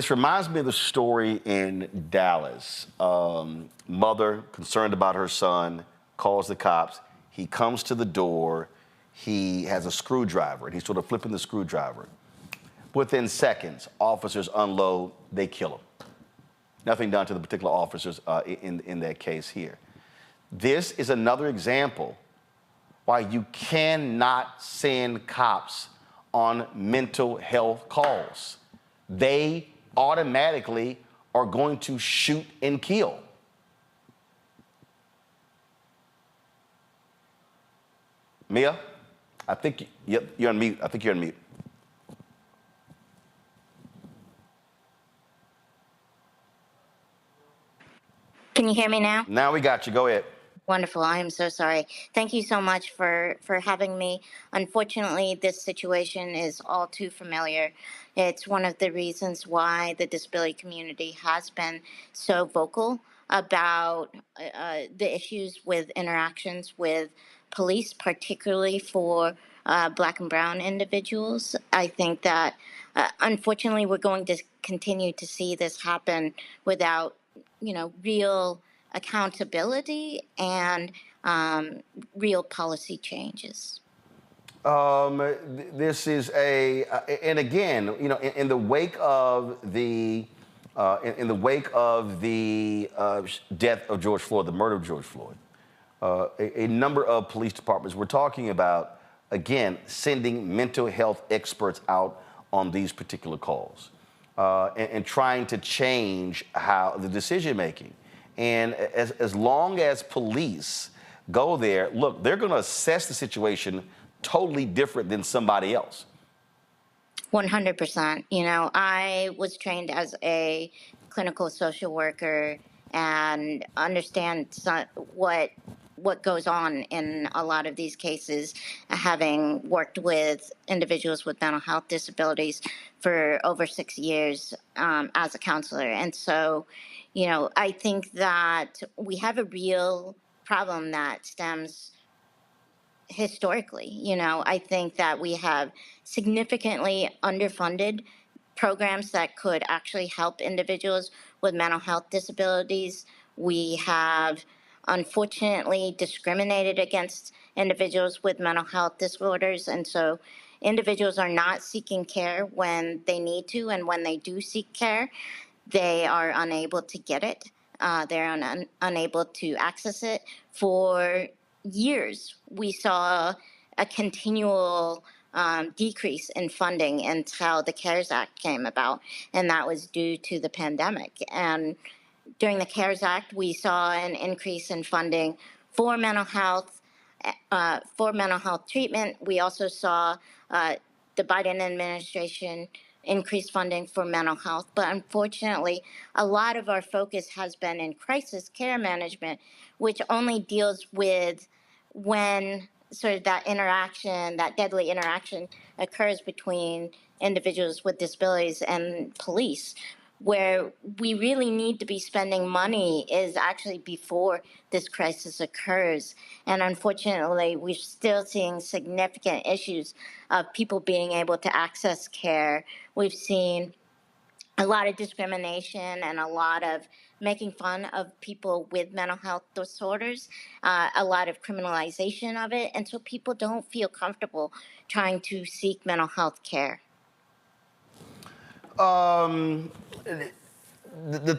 Speaker 8: reminds me of the story in Dallas. Mother, concerned about her son, calls the cops. He comes to the door. He has a screwdriver, and he's sort of flipping the screwdriver. Within seconds, officers unload, they kill him. Nothing done to the particular officers in that case here. This is another example why you cannot send cops on mental health calls. They automatically are going to shoot and kill. Mia, I think you're on mute. I think you're on mute.
Speaker 10: Can you hear me now?
Speaker 8: Now we got you. Go ahead.
Speaker 10: Wonderful. I am so sorry. Thank you so much for having me. Unfortunately, this situation is all too familiar. It's one of the reasons why the disability community has been so vocal about the issues with interactions with police, particularly for Black and brown individuals. I think that, unfortunately, we're going to continue to see this happen without real accountability and real policy changes.
Speaker 8: This is and again, in the wake of the death of George Floyd, the murder of George Floyd, a number of police departments were talking about, again, sending mental health experts out on these particular calls. And trying to change how the decision making. And as long as police go there, look, they're going to assess the situation totally different than somebody else.
Speaker 10: 100%. I was trained as a clinical social worker and understand what goes on in a lot of these cases, having worked with individuals with mental health disabilities for over 6 years as a counselor. And so, I think that we have a real problem that stems historically. I think that we have significantly underfunded programs that could actually help individuals with mental health disabilities. We have unfortunately discriminated against individuals with mental health disorders. And so individuals are not seeking care when they need to, and when they do seek care, they are unable to get it. They're unable to access it. For years, we saw a continual decrease in funding until the CARES Act came about, and that was due to the pandemic. And during the CARES Act, we saw an increase in funding for mental health treatment. We also saw the Biden administration increase funding for mental health. But unfortunately, a lot of our focus has been in crisis care management, which only deals with when sort of that interaction, that deadly interaction occurs between individuals with disabilities and police. Where we really need to be spending money is actually before this crisis occurs. And unfortunately, we're still seeing significant issues of people being able to access care. We've seen a lot of discrimination and a lot of making fun of people with mental health disorders, a lot of criminalization of it. And so people don't feel comfortable trying to seek mental health care.
Speaker 8: The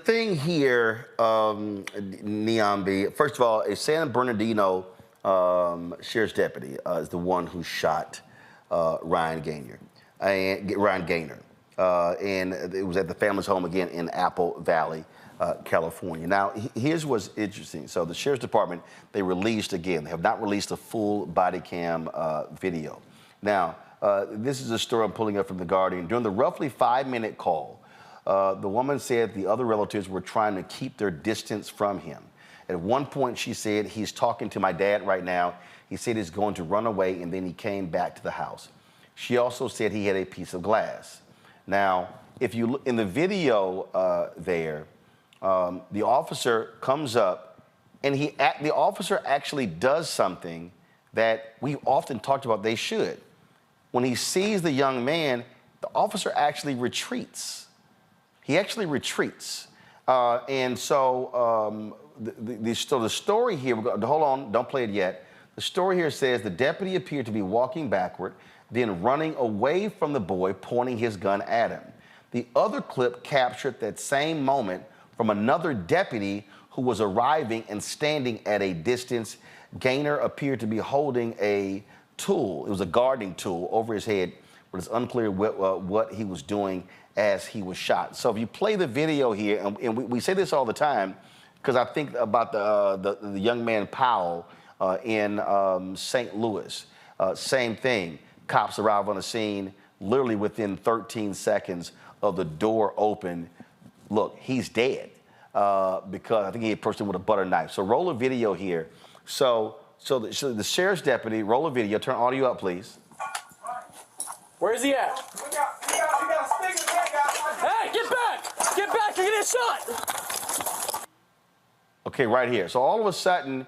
Speaker 8: thing here, Niambi, first of all, a San Bernardino sheriff's deputy is the one who shot Ryan Gaynor. And it was at the family's home again in Apple Valley, California. Now, here's what's interesting. So the sheriff's department, they have not released a full body cam video. Now, this is a story I'm pulling up from The Guardian. During the roughly 5-minute call, the woman said the other relatives were trying to keep their distance from him. At one point, she said, "He's talking to my dad right now. He said he's going to run away," and then he came back to the house. She also said he had a piece of glass. Now, if you look in the video the officer comes up, and the officer actually does something that we often talked about they should. When he sees the young man, the officer actually retreats. He actually retreats. The story here, hold on, don't play it yet. The story here says the deputy appeared to be walking backward, then running away from the boy, pointing his gun at him. The other clip captured that same moment from another deputy who was arriving and standing at a distance. Gaynor appeared to be holding a tool. It was a gardening tool over his head, but it's unclear what he was doing as he was shot. So if you play the video here, and we say this all the time, because I think about the young man Powell in St. Louis. Same thing. Cops arrive on the scene literally within 13 seconds of the door open. Look, he's dead because I think he hit a person with a butter knife. So roll a video here. So the sheriff's deputy, roll a video. Turn audio up, please.
Speaker 9: Where's he at? Hey, get back! Get back! You're getting shot!
Speaker 8: Okay, right here. So all of a sudden,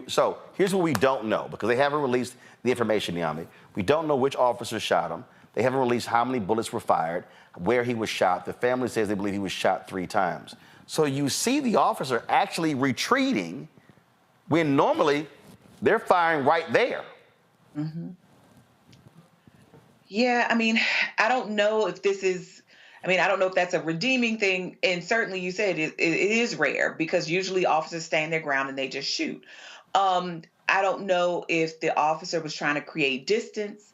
Speaker 8: so here's what we don't know, because they haven't released the information, Niambi. We don't know which officer shot him. They haven't released how many bullets were fired, where he was shot. The family says they believe he was shot 3 times. So you see the officer actually retreating when normally they're firing right there.
Speaker 15: Mm-hmm. Yeah, I mean, I don't know if that's a redeeming thing. And certainly you said it is rare, because usually officers stand their ground and they just shoot. I don't know if the officer was trying to create distance.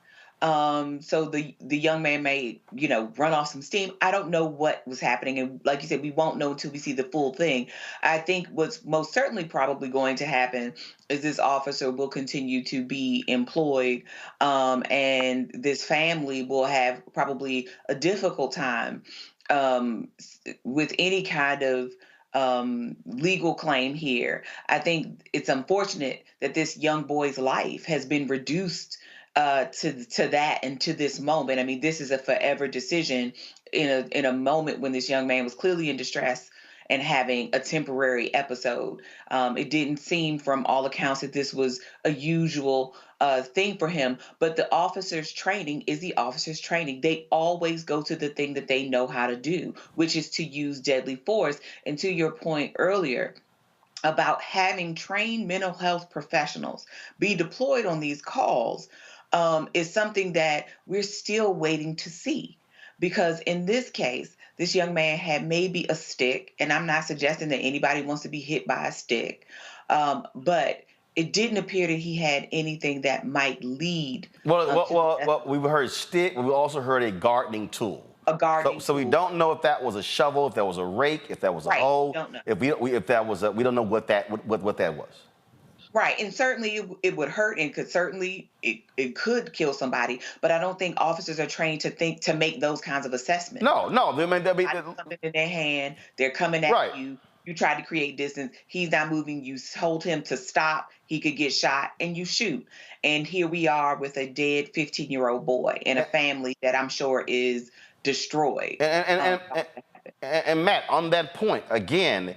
Speaker 15: So the young man may, run off some steam. I don't know what was happening. And like you said, we won't know until we see the full thing. I think what's most certainly probably going to happen is this officer will continue to be employed, and this family will have probably a difficult time with any kind of legal claim here. I think it's unfortunate that this young boy's life has been reduced to that and to this moment. I mean, this is a forever decision in a moment when this young man was clearly in distress and having a temporary episode. It didn't seem from all accounts that this was a usual thing for him, but the officer's training is the officer's training. They always go to the thing that they know how to do, which is to use deadly force. And to your point earlier about having trained mental health professionals be deployed on these calls, is something that we're still waiting to see. Because in this case, This young man had maybe a stick, and I'm not suggesting that anybody wants to be hit by a stick, but it didn't appear that he had anything that might lead.
Speaker 8: Well, we've heard stick, but we also heard a gardening tool.
Speaker 15: A gardening
Speaker 8: so we don't know if that was a shovel, if that was a rake, if that was a hoe.
Speaker 15: Don't know.
Speaker 8: If that was we don't know what that was.
Speaker 15: Right, and certainly it would hurt, and it could kill somebody. But I don't think officers are trained to make those kinds of assessments.
Speaker 8: No, I mean,
Speaker 15: something in their hand, they're coming at you. You tried to create distance. He's not moving. You told him to stop. He could get shot, and you shoot. And here we are with a dead 15-year-old boy and a family that I'm sure is destroyed.
Speaker 8: And Matt, on that point, again,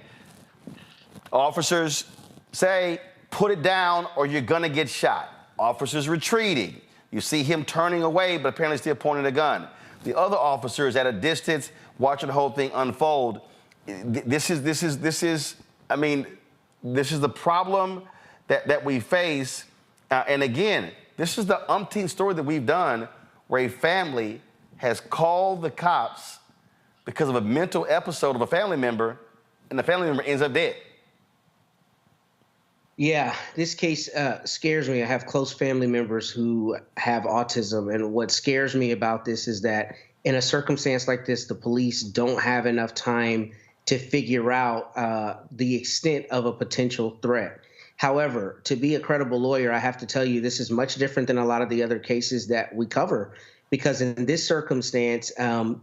Speaker 8: officers say, put it down or you're going to get shot. Officers retreating. You see him turning away, but apparently still pointing a gun. The other officer is at a distance watching the whole thing unfold. This is the problem that we face. And again, this is the umpteenth story that we've done where a family has called the cops because of a mental episode of a family member, and the family member ends up dead.
Speaker 17: Yeah, this case scares me. I have close family members who have autism, and what scares me about this is that in a circumstance like this, the police don't have enough time to figure out the extent of a potential threat. However, to be a credible lawyer, I have to tell you this is much different than a lot of the other cases that we cover, because in this circumstance,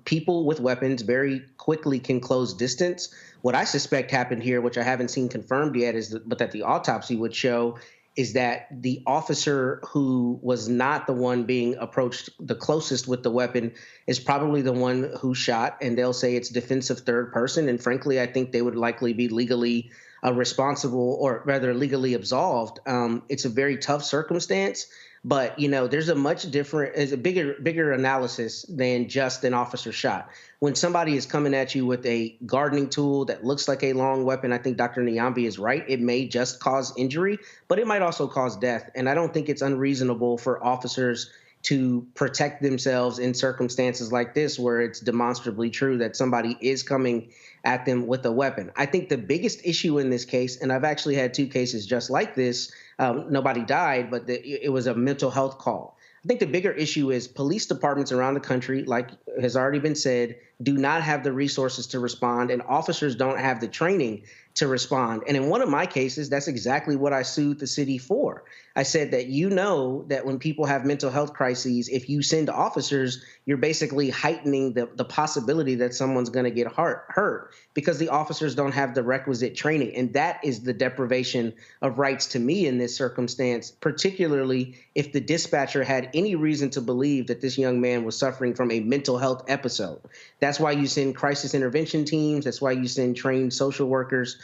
Speaker 17: people with weapons very quickly can close distance. What I suspect happened here, which I haven't seen confirmed yet, but that the autopsy would show, is that the officer who was not the one being approached the closest with the weapon is probably the one who shot, and they'll say it's defensive third person. And frankly, I think they would likely be legally responsible, or rather legally absolved. It's a very tough circumstance, but there's a bigger analysis than just an officer shot. When somebody is coming at you with a gardening tool that looks like a long weapon, I think Dr. Nyambi is right. It may just cause injury, but it might also cause death. And I don't think it's unreasonable for officers to protect themselves in circumstances like this, where it's demonstrably true that somebody is coming at them with a weapon. I think the biggest issue in this case, and I've actually had two cases just like this, nobody died, but it was a mental health call. I think the bigger issue is police departments around the country, like has already been said, do not have the resources to respond, and officers don't have the training to respond. And in one of my cases, that's exactly what I sued the city for. I said that that when people have mental health crises, if you send officers, you're basically heightening the possibility that someone's going to get hurt because the officers don't have the requisite training. And that is the deprivation of rights to me in this circumstance, particularly if the dispatcher had any reason to believe that this young man was suffering from a mental health episode. That's why you send crisis intervention teams. That's why you send trained social workers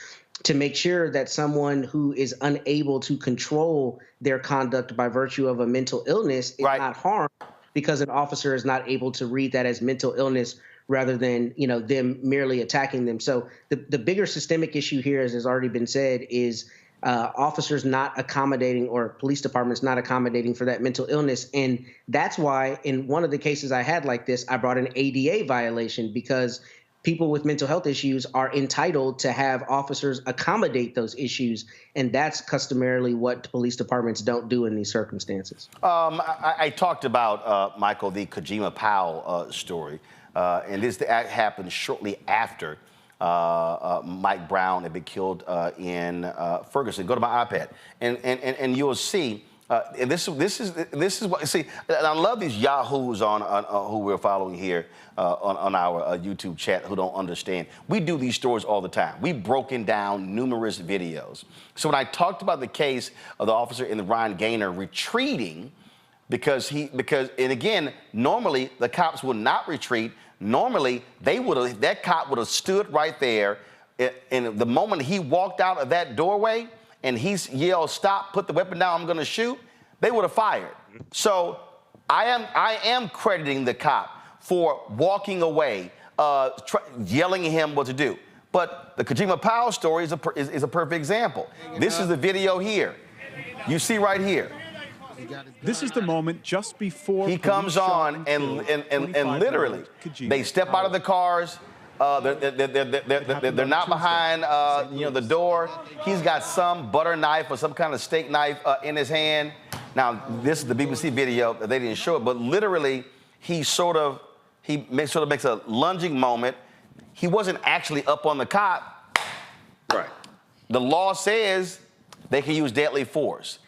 Speaker 17: to make sure that someone who is unable to control their conduct by virtue of a mental illness is not harmed, because an officer is not able to read that as mental illness rather than them merely attacking them. So the bigger systemic issue here, as has already been said, is officers not accommodating, or police departments not accommodating for that mental illness. And that's why in one of the cases I had like this, I brought an ADA violation, because people with mental health issues are entitled to have officers accommodate those issues. And that's customarily what police departments don't do in these circumstances.
Speaker 8: I talked about, Michael, the Kojima Powell story. And this happened shortly after Mike Brown had been killed in Ferguson. Go to my iPad, and you'll see. And this is what, see. And I love these yahoos on who we're following here on our YouTube chat who don't understand. We do these stories all the time. We've broken down numerous videos. So when I talked about the case of the officer in the Ryan Gaynor retreating because and again, normally the cops would not retreat. Normally that cop would have stood right there, and the moment he walked out of that doorway and he yelled, "Stop, put the weapon down, I'm gonna shoot," they would have fired. So I am crediting the cop for walking away, yelling at him what to do. But the Kojima Powell story is a perfect example. This is the video here. You see right here.
Speaker 11: This is the moment just before
Speaker 8: he comes on and literally they step out of the cars. They're not behind, the door. He's got some butter knife or some kind of steak knife in his hand. Now, this is the BBC video. They didn't show it, but literally, he makes a lunging moment. He wasn't actually up on the cop.
Speaker 20: Right.
Speaker 8: The law says they can use deadly force.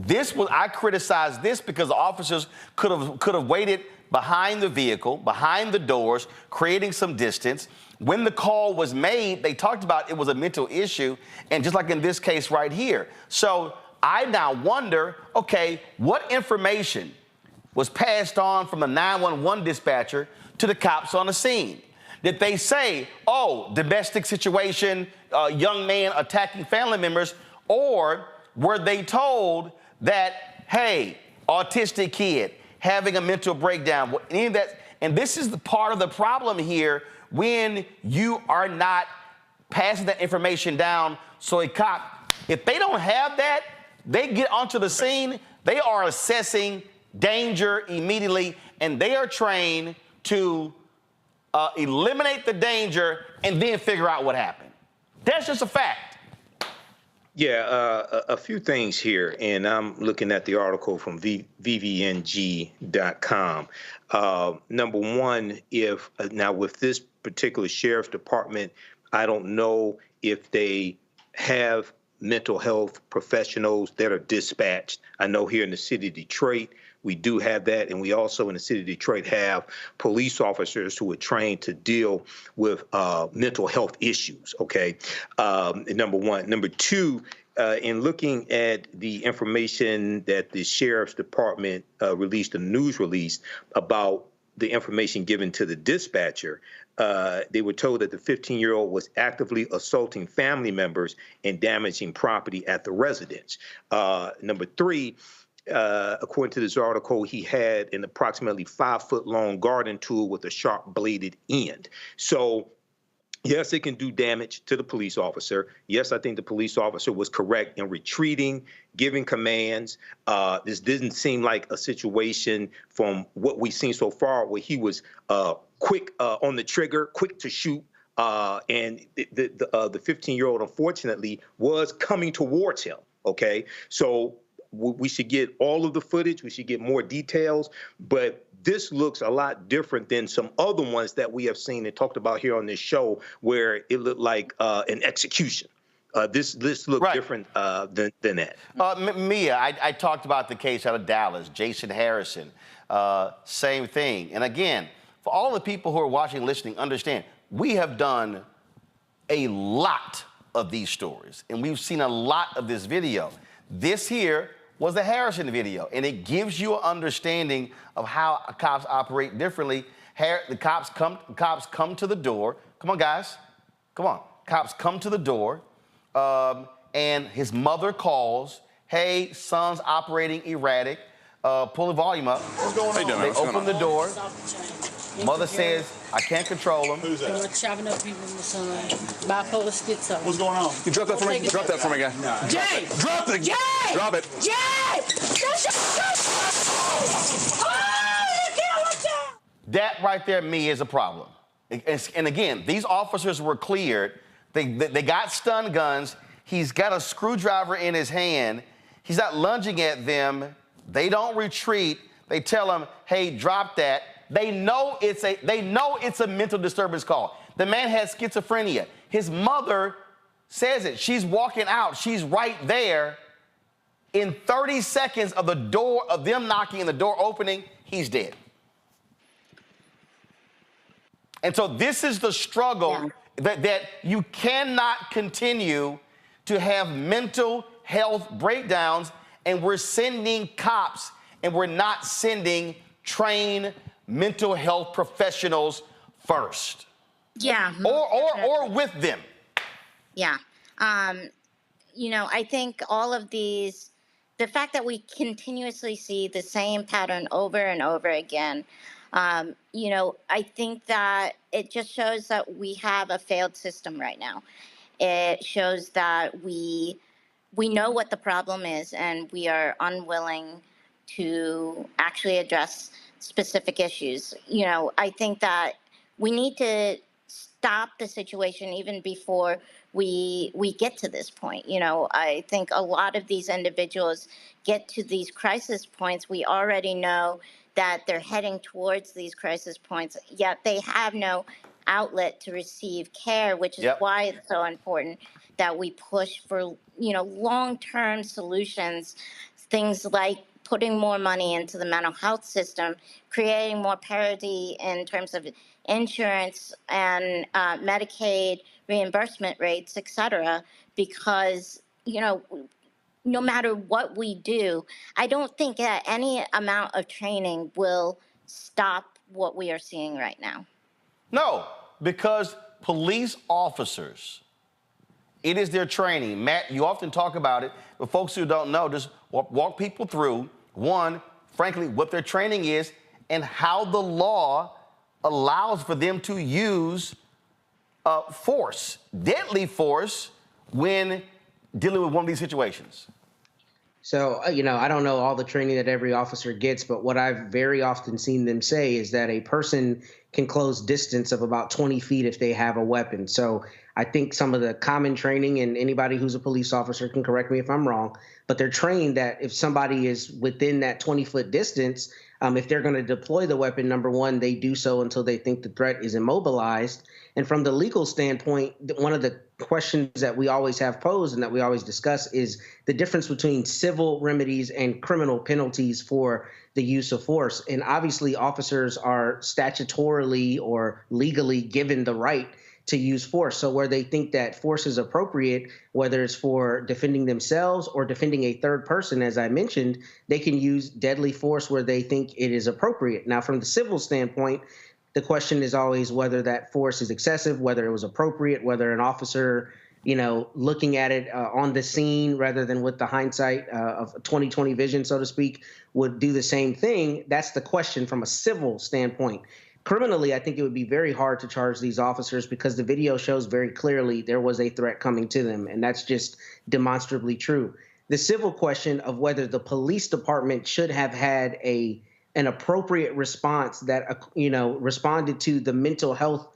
Speaker 8: I criticized this because the officers could have waited behind the vehicle, behind the doors, creating some distance. When the call was made, they talked about it was a mental issue, and just like in this case right here. So I now wonder, okay, what information was passed on from the 911 dispatcher to the cops on the scene? Did they say, oh, domestic situation, young man attacking family members, or were they told that, hey, autistic kid, having a mental breakdown, any of that? And this is the part of the problem here when you are not passing that information down. So a cop, if they don't have that, they get onto the scene, they are assessing danger immediately, and they are trained to eliminate the danger and then figure out what happened. That's just a fact.
Speaker 20: Yeah, a few things here, and I'm looking at the article from VVNG.com. Number one, now with this particular sheriff's department, I don't know if they have mental health professionals that are dispatched. I know here in the city of Detroit, we do have that, and we also in the city of Detroit have police officers who are trained to deal with mental health issues, okay? Number one. Number two, in looking at the information that the sheriff's department released, a news release about the information given to the dispatcher, they were told that the 15-year-old was actively assaulting family members and damaging property at the residence. Number three, according to this article, he had an approximately 5-foot-long garden tool with a sharp-bladed end. So, yes, it can do damage to the police officer. Yes, I think the police officer was correct in retreating, giving commands. This didn't seem like a situation from what we've seen so far where he was quick on the trigger, quick to shoot. And the 15-year-old, unfortunately, was coming towards him, okay? So we should get all of the footage. We should get more details. But this looks a lot different than some other ones that we have seen and talked about here on this show where it looked like an execution. This looked different than that.
Speaker 8: Mia, I talked about the case out of Dallas, Jason Harrison, same thing. And again, for all the people who are watching, listening, understand, we have done a lot of these stories, and we've seen a lot of this video. This here was the Harrison video, and it gives you an understanding of how cops operate differently. The cops come to the door. Come on, guys. Come on. Cops come to the door, and his mother calls, hey, son's operating erratic. Pull the volume up.
Speaker 5: What's going on?
Speaker 8: They open the door. Mother says, I can't control him.
Speaker 5: Who's that?
Speaker 12: Chopping up people in the sun. Bipolar schizo.
Speaker 5: What's going on?
Speaker 9: You drop that for me. Drop that for me, guy.
Speaker 12: No. Jay!
Speaker 9: Drop it!
Speaker 12: Jay!
Speaker 9: Drop it!
Speaker 12: Jay!
Speaker 8: That right there, me, is a problem. And again, these officers were cleared. They got stun guns. He's got a screwdriver in his hand. He's not lunging at them. They don't retreat. They tell him, hey, drop that. They know it's a mental disturbance call. The man has schizophrenia. His mother says it. She's walking out. She's right there. In 30 seconds of them knocking and the door opening, he's dead. And so this is the struggle that you cannot continue to have mental health breakdowns, and we're sending cops and we're not sending trained mental health professionals first.
Speaker 10: Yeah.
Speaker 8: Or with them.
Speaker 10: Yeah. I think all of these, the fact that we continuously see the same pattern over and over again, I think that it just shows that we have a failed system right now. It shows that we know what the problem is, and we are unwilling to actually address specific issues. I think that we need to stop the situation even before we get to this point. You know, I think a lot of these individuals get to these crisis points. We already know that they're heading towards these crisis points, yet they have no outlet to receive care, which is why it's so important that we push for, you know, long-term solutions, things like putting more money into the mental health system, creating more parity in terms of insurance and Medicaid reimbursement rates, et cetera, because, you know, no matter what we do, I don't think that any amount of training will stop what we are seeing right now.
Speaker 8: No, because police officers, it is their training. Matt, you often talk about it, but folks who don't know, just walk people through, one, frankly, what their training is and how the law allows for them to use force, deadly force, when dealing with one of these situations.
Speaker 17: So, you know, I don't know all the training that every officer gets, but what I've very often seen them say is that a person can close distance of about 20 feet if they have a weapon. So I think some of the common training, and anybody who's a police officer can correct me if I'm wrong, but they're trained that if somebody is within that 20-foot distance, if they're going to deploy the weapon, number one, they do so until they think the threat is immobilized. And from the legal standpoint, one of the questions that we always have posed and that we always discuss is the difference between civil remedies and criminal penalties for the use of force. And obviously, officers are statutorily or legally given the right to use force. So where they think that force is appropriate, whether it's for defending themselves or defending a third person, as I mentioned, they can use deadly force where they think it is appropriate. Now, from the civil standpoint, the question is always whether that force is excessive, whether it was appropriate, whether an officer, you know, looking at it on the scene rather than with the hindsight of 20/20 vision, so to speak, would do the same thing. That's the question from a civil standpoint. Criminally, I think it would be very hard to charge these officers because the video shows very clearly there was a threat coming to them, and that's just demonstrably true. The civil question of whether the police department should have had an appropriate response that, you know, responded to the mental health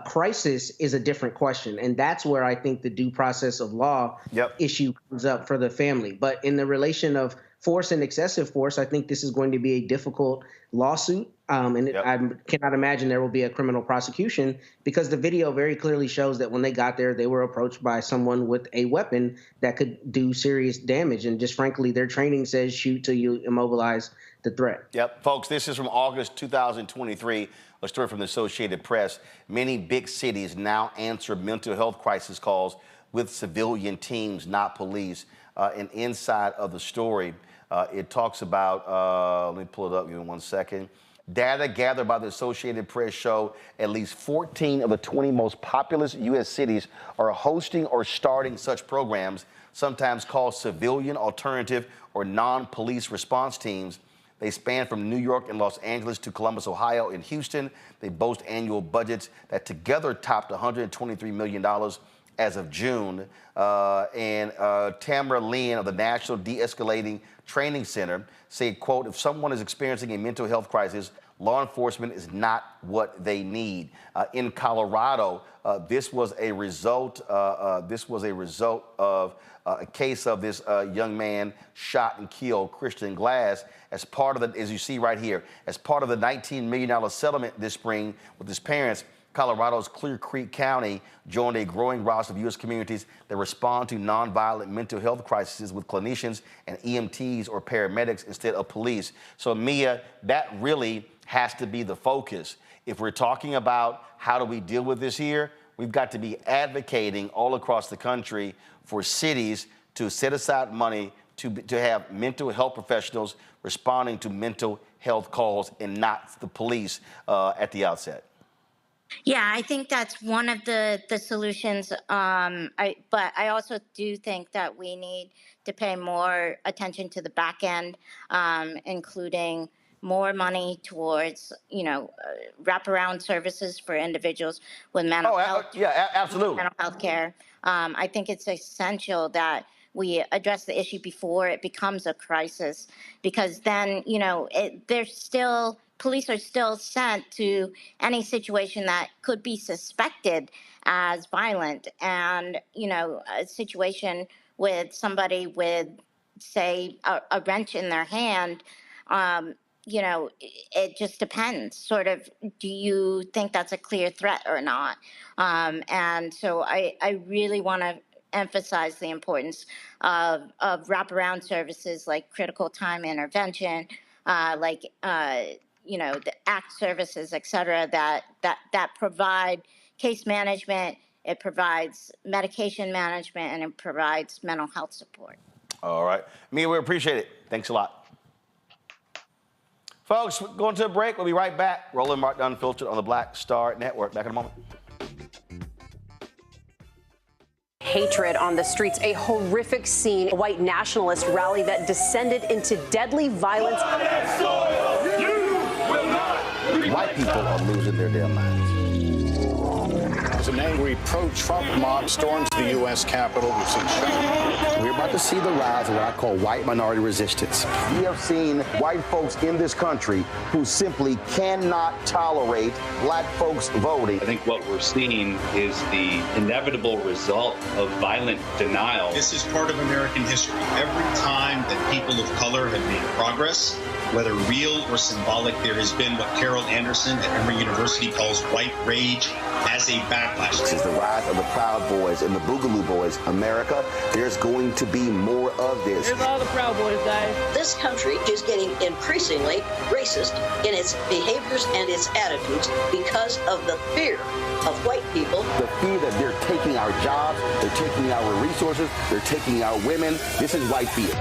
Speaker 17: crisis is a different question. And that's where I think the due process of law issue comes up for the family. But in the relation of force and excessive force, I think this is going to be a difficult lawsuit. I cannot imagine there will be a criminal prosecution because the video very clearly shows that when they got there, they were approached by someone with a weapon that could do serious damage. And just frankly, their training says shoot till you immobilize the threat.
Speaker 8: Yep, folks, this is from August 2023, a story from the Associated Press. Many big cities now answer mental health crisis calls with civilian teams, not police. And inside of the story, it talks about, let me pull it up, give me 1 second. Data gathered by the Associated Press show at least 14 of the 20 most populous U.S. cities are hosting or starting such programs, sometimes called civilian alternative or non-police response teams. They span from New York and Los Angeles to Columbus, Ohio, and Houston. They boast annual budgets that together topped $123 million as of June. Tamara Lynn of the National De-Escalating Training Center said, quote, if someone is experiencing a mental health crisis, law enforcement is not what they need. In Colorado, this was a result of a case of this young man shot and killed, Christian Glass, as part of the, as you see right here, as part of the $19 million settlement this spring with his parents. Colorado's Clear Creek County joined a growing roster of U.S. communities that respond to nonviolent mental health crises with clinicians and EMTs or paramedics instead of police. So, Mia, that really has to be the focus. If we're talking about how do we deal with this here, we've got to be advocating all across the country for cities to set aside money to have mental health professionals responding to mental health calls and not the police at the outset.
Speaker 10: Yeah, I think that's one of the solutions. But I also do think that we need to pay more attention to the back end, including more money towards, wraparound services for individuals with mental health.
Speaker 8: Yeah, absolutely.
Speaker 10: Mental health care. I think it's essential that we address the issue before it becomes a crisis, because then, there's still police are still sent to any situation that could be suspected as violent. And, a situation with somebody with, say, a wrench in their hand, it just depends. Sort of, do you think that's a clear threat or not? And so I really want to emphasize the importance of wraparound services like critical time intervention, the ACT services, et cetera, that provide case management, it provides medication management, and it provides mental health support.
Speaker 8: All right. Mia, we appreciate it. Thanks a lot. Folks, going to a break. We'll be right back. Roland Martin Unfiltered on the Black Star Network. Back in a moment.
Speaker 13: Hatred on the streets, a horrific scene, a white nationalist rally that descended into deadly violence.
Speaker 8: White people are losing their damn minds.
Speaker 14: As an angry pro-Trump mob storms the U.S. Capitol, we've seen shooting.
Speaker 16: We're about to see the rise of what I call white minority resistance.
Speaker 19: We have seen white folks in this country who simply cannot tolerate black folks voting.
Speaker 25: I think what we're seeing is the inevitable result of violent denial.
Speaker 26: This is part of American history. Every time that people of color have made progress, whether real or symbolic, there has been what Carol Anderson at Emory University calls white rage as a backlash.
Speaker 19: This is the rise of the Proud Boys and the Boogaloo Boys. America, there's going to be more of this.
Speaker 12: Here's all the Proud Boys, guys.
Speaker 27: This country is getting increasingly racist in its behaviors and its attitudes because of the fear of white people.
Speaker 19: The fear that they're taking our jobs, they're taking our resources, they're taking our women. This is white fear.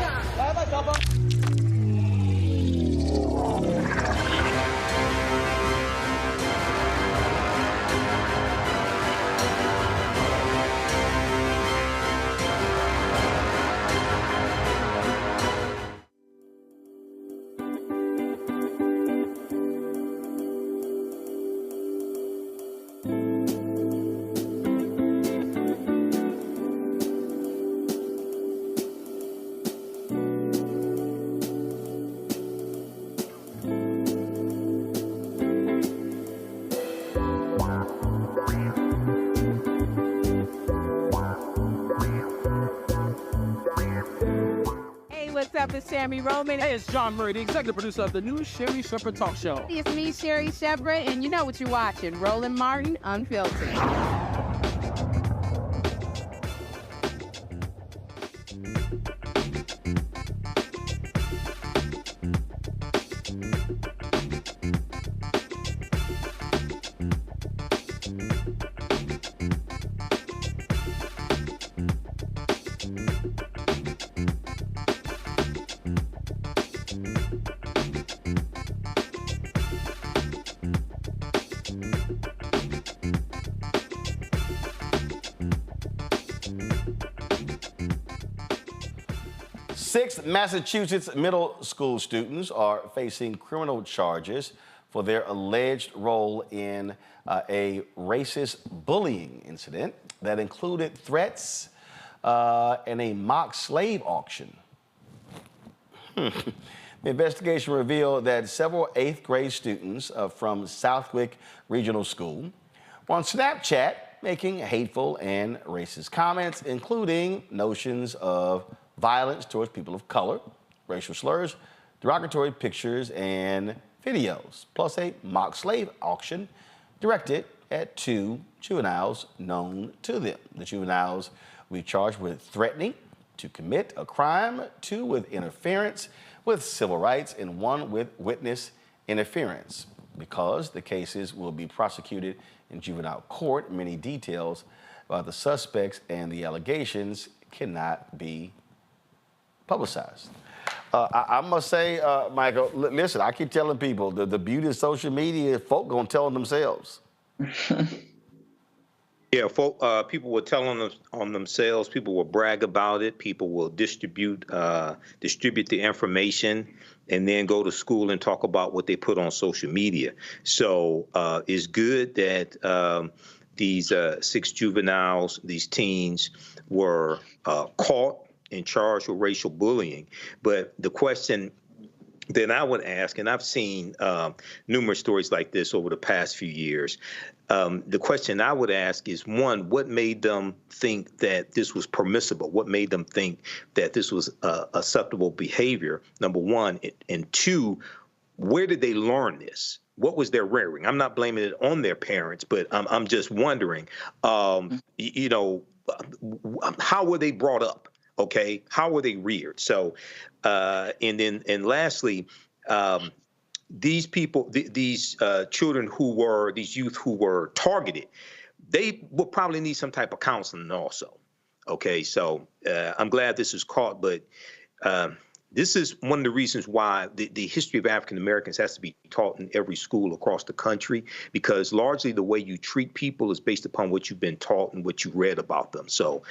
Speaker 28: What's up? It's Sammy Roman.
Speaker 29: Hey, it's John Murray, the executive producer of the new Sherry Shepherd Talk Show.
Speaker 28: It's me, Sherry Shepherd, and you know what you're watching, Roland Martin Unfiltered.
Speaker 8: Six Massachusetts middle school students are facing criminal charges for their alleged role in a racist bullying incident that included threats and a mock slave auction. The investigation revealed that several 8th grade students from Southwick Regional School were on Snapchat making hateful and racist comments, including notions of violence towards people of color, racial slurs, derogatory pictures and videos, plus a mock slave auction directed at 2 juveniles known to them. The juveniles will be charged with threatening to commit a crime, 2 with interference with civil rights, and 1 with witness interference. Because the cases will be prosecuted in juvenile court, many details about the suspects and the allegations cannot be publicized. I must say, Michael, listen, I keep telling people the beauty of social media, folk gonna tell them themselves.
Speaker 20: Yeah, people will tell on themselves. People will brag about it. People will distribute the information, and then go to school and talk about what they put on social media. So it's good that these 6 juveniles, these teens, were caught and charged with racial bullying. But the question then I would ask, and I've seen numerous stories like this over the past few years. The question I would ask is, one, what made them think that this was permissible? What made them think that this was acceptable behavior, number one? And two, where did they learn this? What was their rearing? I'm not blaming it on their parents, but I'm just wondering, you know, how were they brought up? Okay, how were they reared? So, and lastly, these people, these children these youth who were targeted, they will probably need some type of counseling also. Okay, so I'm glad this is caught, but this is one of the reasons why the history of African Americans has to be taught in every school across the country, because largely the way you treat people is based upon what you've been taught and what you read about them. So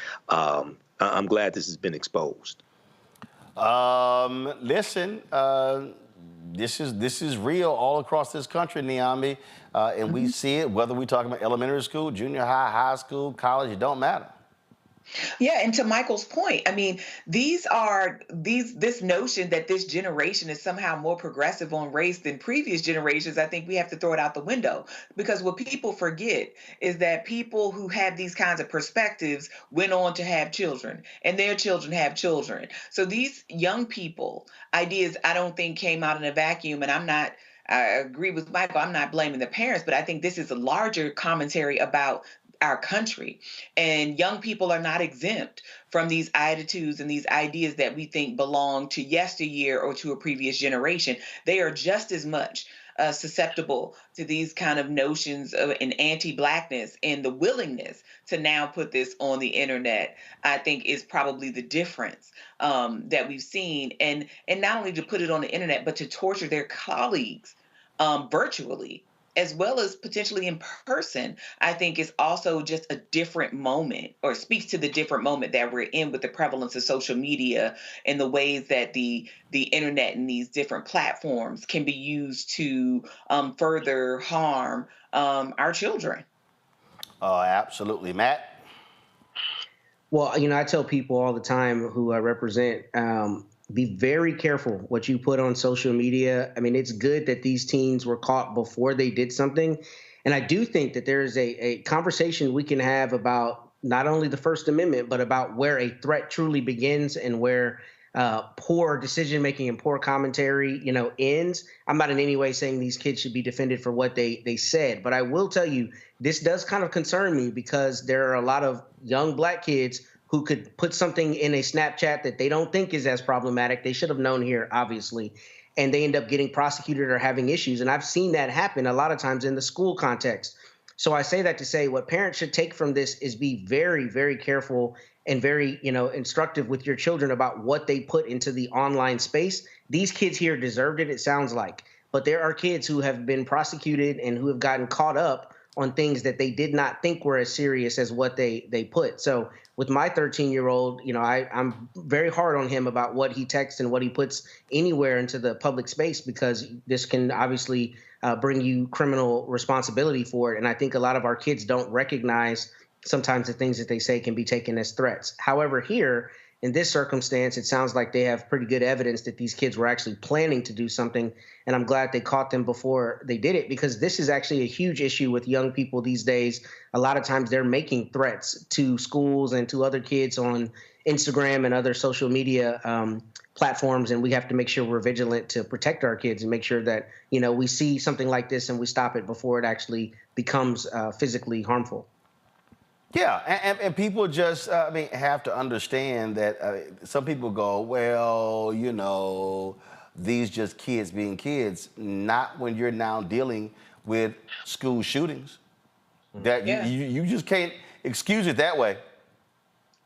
Speaker 20: I'm glad this has been exposed.
Speaker 8: Listen, this is real all across this country, Niambi, and we see it whether we're talking about elementary school, junior high, high school, college. It don't matter.
Speaker 15: Yeah, and to Michael's point, I mean, this notion that this generation is somehow more progressive on race than previous generations, I think we have to throw it out the window, because what people forget is that people who have these kinds of perspectives went on to have children, and their children have children. So these young people, ideas I don't think came out in a vacuum, and I agree with Michael, I'm not blaming the parents, but I think this is a larger commentary about our country. And young people are not exempt from these attitudes and these ideas that we think belong to yesteryear or to a previous generation. They are just as much susceptible to these kind of notions of an anti-Blackness, and the willingness to now put this on the internet, I think, is probably the difference that we've seen. And not only to put it on the internet, but to torture their colleagues virtually, as well as potentially in person, I think is also just a different moment, or speaks to the different moment that we're in with the prevalence of social media and the ways that the internet and these different platforms can be used to further harm our children.
Speaker 8: Absolutely. Matt?
Speaker 17: Well, you know, I tell people all the time who I represent, be very careful what you put on social media. I mean, it's good that these teens were caught before they did something. And I do think that there is a conversation we can have about not only the First Amendment, but about where a threat truly begins and where poor decision-making and poor commentary, you know, ends. I'm not in any way saying these kids should be defended for what they said, but I will tell you, this does kind of concern me, because there are a lot of young Black kids who could put something in a Snapchat that they don't think is as problematic. They should have known here, obviously, and they end up getting prosecuted or having issues. And I've seen that happen a lot of times in the school context. So I say that to say what parents should take from this is be very, very careful and very, you know, instructive with your children about what they put into the online space. These kids here deserved it, it sounds like. But there are kids who have been prosecuted and who have gotten caught up on things that they did not think were as serious as what they put. So with my 13-year-old, you know, I'm very hard on him about what he texts and what he puts anywhere into the public space, because this can obviously bring you criminal responsibility for it. And I think a lot of our kids don't recognize sometimes the things that they say can be taken as threats. However, here, in this circumstance, it sounds like they have pretty good evidence that these kids were actually planning to do something. And I'm glad they caught them before they did it, because this is actually a huge issue with young people these days. A lot of times they're making threats to schools and to other kids on Instagram and other social media platforms. And we have to make sure we're vigilant to protect our kids and make sure that, you know, we see something like this and we stop it before it actually becomes physically harmful.
Speaker 8: Yeah, and people just, I mean, have to understand that some people go, well, you know, these just kids being kids, not when you're now dealing with school shootings. That you just can't excuse it that way.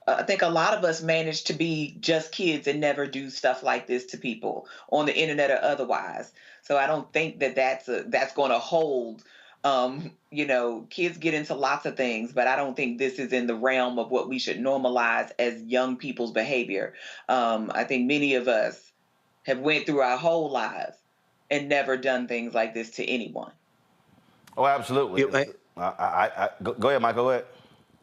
Speaker 15: I think a lot of us manage to be just kids and never do stuff like this to people on the internet or otherwise. So I don't think that that's going to hold. You know, kids get into lots of things, but I don't think this is in the realm of what we should normalize as young people's behavior. I think many of us have went through our whole lives and never done things like this to anyone.
Speaker 8: Oh, absolutely. Go ahead, Michael, go ahead.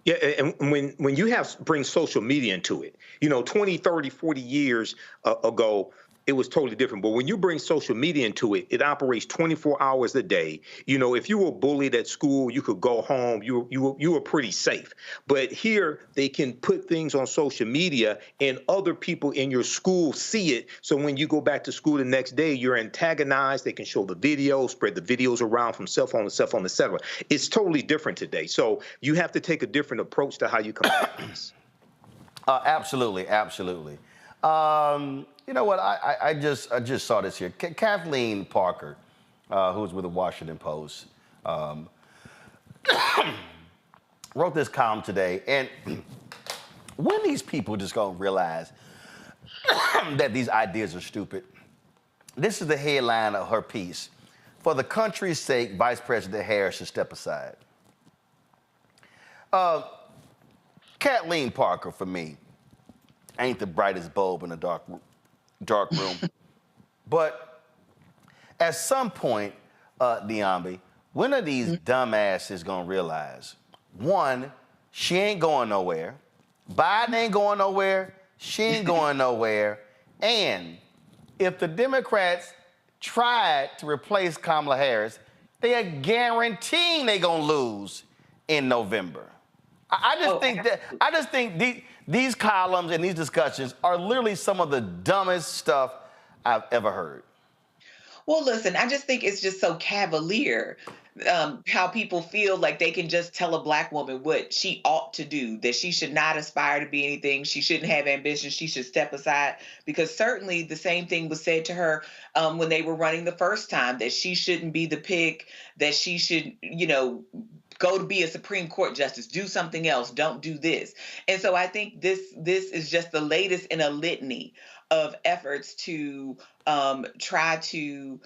Speaker 20: Yeah, and when you bring social media into it, you know, 20, 30, 40 years ago, it was totally different. But when you bring social media into it, it operates 24 hours a day. You know, if you were bullied at school, you could go home. You were pretty safe. But here, they can put things on social media, and other people in your school see it. So when you go back to school the next day, you're antagonized. They can show the videos, spread the videos around from cell phone to cell phone, et cetera. It's totally different today. So you have to take a different approach to how you combat this.
Speaker 8: Absolutely, absolutely. You know what? I just saw this here. Kathleen Parker, who's with the Washington Post, wrote this column today. And when these people just gonna realize that these ideas are stupid? This is the headline of her piece. For the country's sake, Vice President Harris should step aside. Kathleen Parker, for me, ain't the brightest bulb in the dark room. But at some point, Diambi, when are these dumbasses gonna realize, one, she ain't going nowhere, Biden ain't going nowhere, she ain't going nowhere, and if the Democrats tried to replace Kamala Harris, they are guaranteeing they gonna lose in November. I just think these columns and these discussions are literally some of the dumbest stuff I've ever heard.
Speaker 15: Well, listen, I just think it's just so cavalier how people feel like they can just tell a Black woman what she ought to do, that she should not aspire to be anything, she shouldn't have ambition, she should step aside, because certainly the same thing was said to her when they were running the first time, that she shouldn't be the pick, that she should, go to be a Supreme Court justice, do something else, don't do this. And so I think this is just the latest in a litany of efforts to try to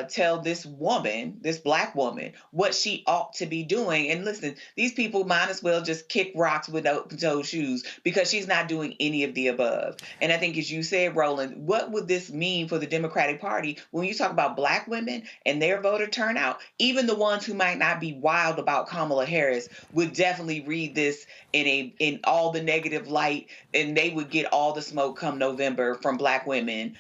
Speaker 15: tell this woman, this Black woman, what she ought to be doing. And listen, these people might as well just kick rocks with open-toed shoes, because she's not doing any of the above. And I think, as you said, Roland, what would this mean for the Democratic Party when you talk about Black women and their voter turnout? Even the ones who might not be wild about Kamala Harris would definitely read this in all the negative light, and they would get all the smoke come November from Black women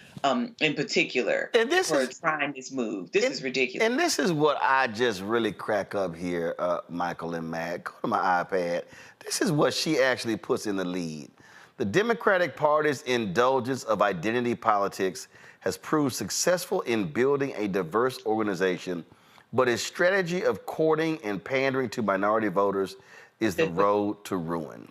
Speaker 15: in particular for trying this move. This is ridiculous.
Speaker 8: And this is what I just really crack up here, Michael and Matt. Go to my iPad. This is what she actually puts in the lead. The Democratic Party's indulgence of identity politics has proved successful in building a diverse organization, but its strategy of courting and pandering to minority voters is the road to ruin.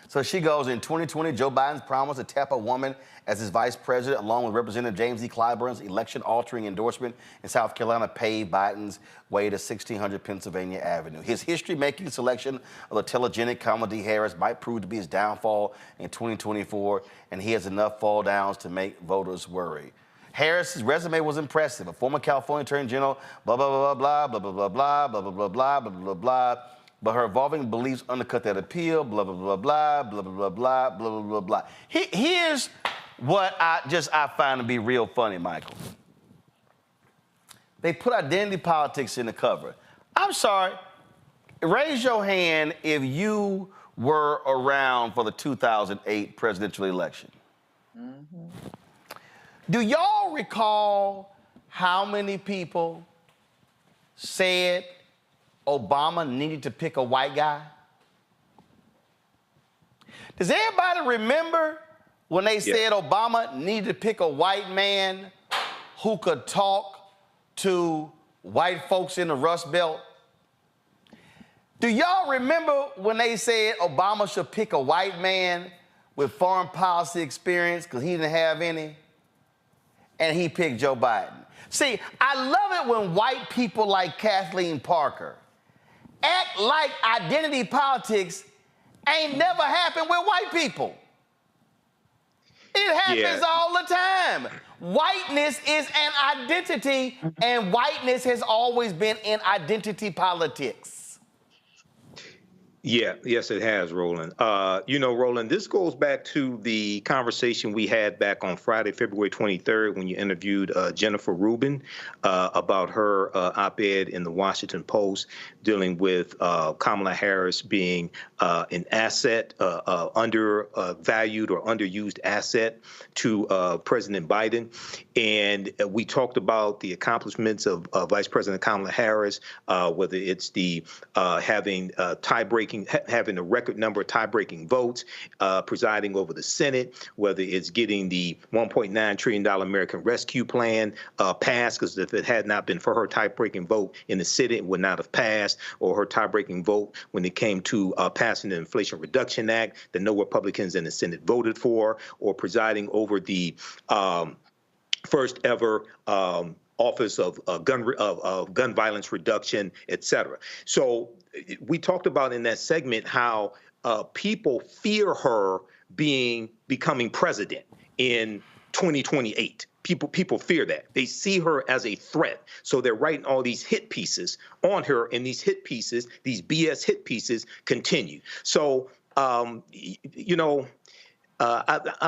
Speaker 8: So she goes, in 2020, Joe Biden's promise to tap a woman as his vice president, along with Representative James E. Clyburn's election-altering endorsement in South Carolina, paved Biden's way to 1600 Pennsylvania Avenue. His history-making selection of the telegenic Kamala D. Harris might prove to be his downfall in 2024, and he has enough fall downs to make voters worry. Harris's resume was impressive. A former California Attorney General, blah, blah, blah, blah, blah, blah, blah, blah, blah, blah, blah, blah, blah, blah. But her evolving beliefs undercut that appeal, blah, blah, blah, blah, blah, blah, blah, blah, blah, blah, blah, blah. Here's what I find to be real funny, Michael. They put identity politics in the cover. I'm sorry, raise your hand if you were around for the 2008 presidential election. Mm-hmm. Do y'all recall how many people said Obama needed to pick a white guy? Does everybody remember when they said Obama needed to pick a white man who could talk to white folks in the Rust Belt? Do y'all remember when they said Obama should pick a white man with foreign policy experience because he didn't have any? And he picked Joe Biden. See, I love it when white people like Kathleen Parker act like identity politics ain't never happened with white people. It happens all the time. Whiteness is an identity, and whiteness has always been in identity politics.
Speaker 20: Yeah, yes, it has, Roland. Roland, this goes back to the conversation we had back on Friday, February 23rd, when you interviewed Jennifer Rubin about her op-ed in the Washington Post dealing with Kamala Harris being an asset, undervalued or underused asset to President Biden. And we talked about the accomplishments of Vice President Kamala Harris, whether it's the having having a record number of tie-breaking votes, presiding over the Senate, whether it's getting the $1.9 trillion American Rescue Plan passed, because if it had not been for her tie-breaking vote in the Senate, it would not have passed, or her tie-breaking vote when it came to passing the Inflation Reduction Act that no Republicans in the Senate voted for, or presiding over the first ever Office of Gun Violence Reduction, et cetera. So we talked about in that segment how people fear her becoming president in 2028. People fear that. They see her as a threat. So they're writing all these hit pieces on her, and these hit pieces, these BS hit pieces, continue. So, I'm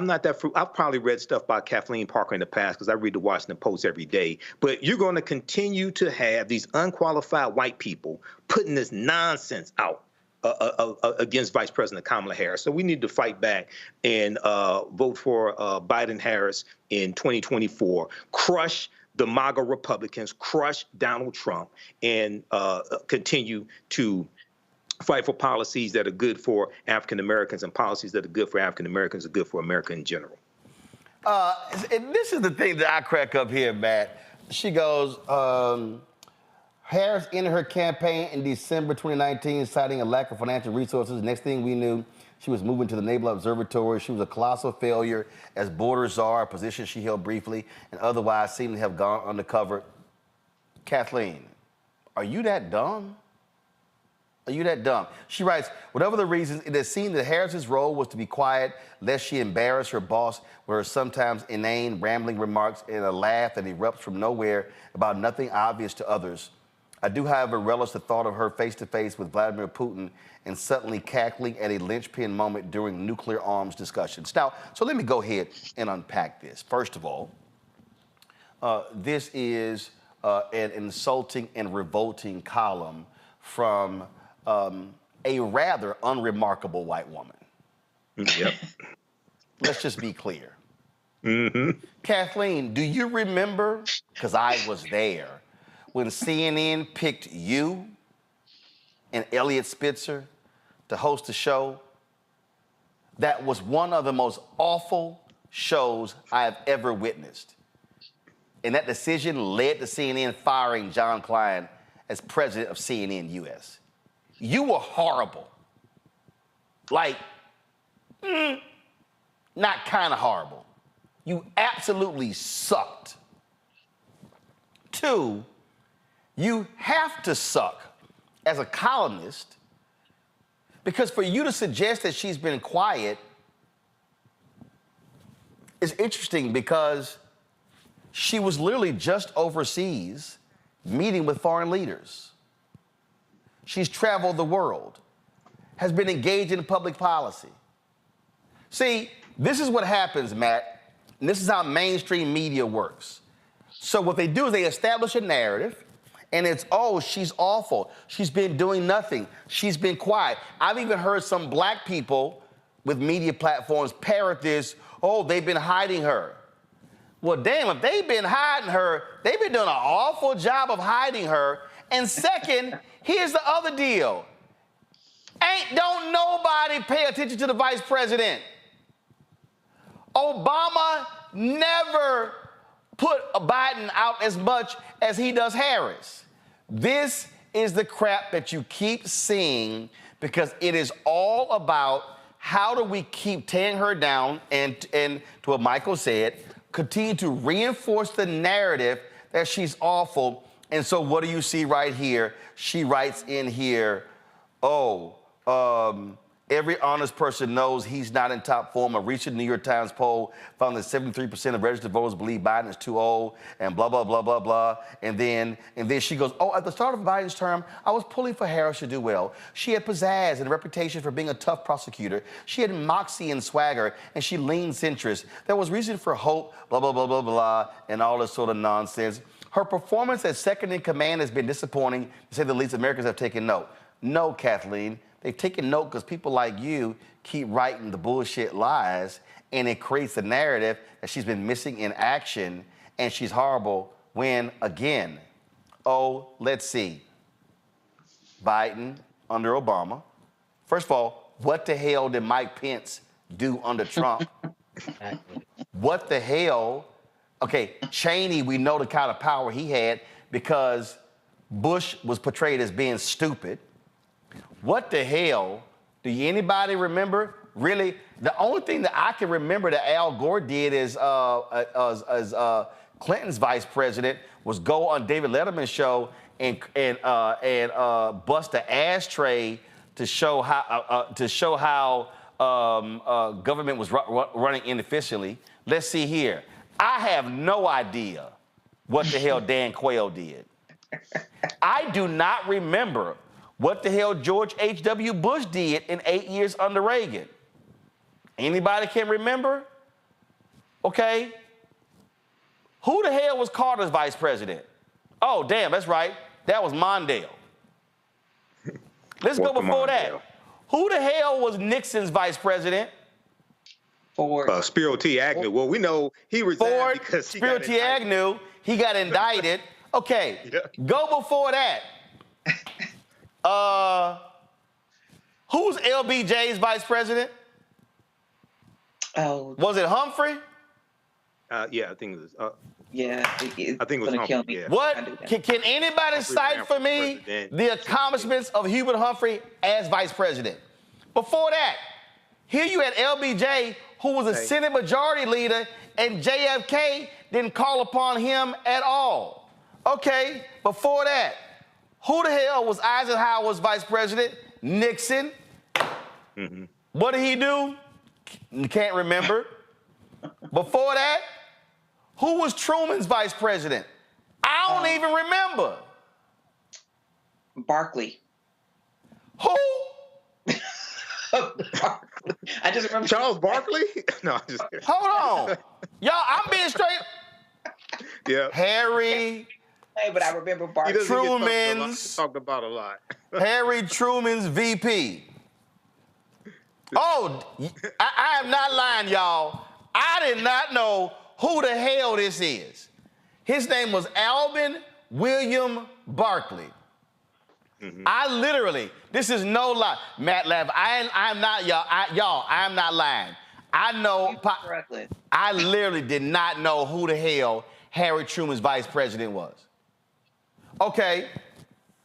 Speaker 20: not that I've probably read stuff by Kathleen Parker in the past because I read the Washington Post every day. But you're going to continue to have these unqualified white people putting this nonsense out against Vice President Kamala Harris. So we need to fight back and vote for Biden-Harris in 2024, crush the MAGA Republicans, crush Donald Trump, and continue to fight for policies that are good for African Americans, and policies that are good for African Americans are good for America in general.
Speaker 8: And this is the thing that I crack up here, Matt. She goes, Harris ended her campaign in December 2019, citing a lack of financial resources. Next thing we knew, she was moving to the Naval Observatory. She was a colossal failure as border czar, a position she held briefly and otherwise seemed to have gone undercover. Kathleen, are you that dumb? Are you that dumb? She writes, whatever the reasons, it is seen that Harris's role was to be quiet, lest she embarrass her boss with her sometimes inane, rambling remarks and a laugh that erupts from nowhere about nothing obvious to others. I do, however, relish the thought of her face-to-face with Vladimir Putin and suddenly cackling at a linchpin moment during nuclear arms discussions. Now, so let me go ahead and unpack this. First of all, this is an insulting and revolting column from a rather unremarkable white woman.
Speaker 20: Yep.
Speaker 8: Let's just be clear.
Speaker 20: Mm-hmm.
Speaker 8: Kathleen, do you remember, because I was there, when CNN picked you and Elliot Spitzer to host a show that was one of the most awful shows I have ever witnessed? And that decision led to CNN firing John Klein as president of CNN US. You were horrible. Like, not kind of horrible. You absolutely sucked. 2, you have to suck as a columnist, because for you to suggest that she's been quiet is interesting, because she was literally just overseas meeting with foreign leaders. She's traveled the world, has been engaged in public policy. See, this is what happens, Matt, and this is how mainstream media works. So what they do is they establish a narrative, and it's, oh, she's awful. She's been doing nothing. She's been quiet. I've even heard some black people with media platforms parrot this, oh, they've been hiding her. Well, damn, if they've been hiding her, they've been doing an awful job of hiding her. And second, here's the other deal. Don't nobody pay attention to the vice president. Obama never put Biden out as much as he does Harris. This is the crap that you keep seeing, because it is all about how do we keep tearing her down and to what Michael said, continue to reinforce the narrative that she's awful. And so what do you see right here? She writes in here, Every honest person knows he's not in top form. A recent New York Times poll found that 73% of registered voters believe Biden is too old, and blah, blah, blah, blah, blah. And then she goes, oh, at the start of Biden's term, I was pulling for Harris to do well. She had pizzazz and a reputation for being a tough prosecutor. She had moxie and swagger, and she leaned centrist. There was reason for hope, blah, blah, blah, blah, blah, and all this sort of nonsense. Her performance as second in command has been disappointing, to say the least. Americans have taken note. No, Kathleen. They've taken note because people like you keep writing the bullshit lies, and it creates the narrative that she's been missing in action and she's horrible when, again, oh, let's see. Biden under Obama. First of all, what the hell did Mike Pence do under Trump? What the hell? Okay, Cheney, we know the kind of power he had because Bush was portrayed as being stupid. What the hell do anybody remember? Really, the only thing that I can remember that Al Gore did as Clinton's vice president was go on David Letterman's show and bust the ashtray to show how government was running inefficiently. Let's see here. I have no idea what the hell Dan Quayle did. I do not remember what the hell George H.W. Bush did in 8 years under Reagan. Anybody can remember? Okay. Who the hell was Carter's vice president? Oh, damn, that's right. That was Mondale. Let's go before that. Who the hell was Nixon's vice president?
Speaker 15: Ford.
Speaker 20: Spiro T. Agnew. Well, we know he resigned because he
Speaker 8: Spiro T. Agnew, he got indicted. Okay, go before that. Who's LBJ's vice president?
Speaker 15: Oh.
Speaker 8: Was it Humphrey?
Speaker 20: Yeah, I think it was.
Speaker 15: Yeah,
Speaker 20: I think it was Humphrey. Yeah.
Speaker 8: What? Can anybody cite for me the accomplishments of Hubert Humphrey as vice president? Before that, here you had LBJ, who was a Senate majority leader, and JFK didn't call upon him at all. Okay, before that, who the hell was Eisenhower's vice president? Nixon.
Speaker 20: Mm-hmm.
Speaker 8: What did he do? Can't remember. Before that, who was Truman's vice president? I don't even remember.
Speaker 15: Barkley.
Speaker 8: Who?
Speaker 15: I just remember
Speaker 20: Charles Barkley. No, I'm just kidding.
Speaker 8: Hold on, y'all. I'm being straight.
Speaker 20: Yeah.
Speaker 15: Hey, but I remember Barkley.
Speaker 8: Truman's
Speaker 20: talked about a lot.
Speaker 8: Harry Truman's VP. Oh, I am not lying, y'all. I did not know who the hell this is. His name was Alvin William Barkley.
Speaker 20: Mm-hmm.
Speaker 8: I literally, this is no lie. Matt Lav, I'm not, y'all, I'm not lying. I know, I literally did not know who the hell Harry Truman's vice president was. Okay,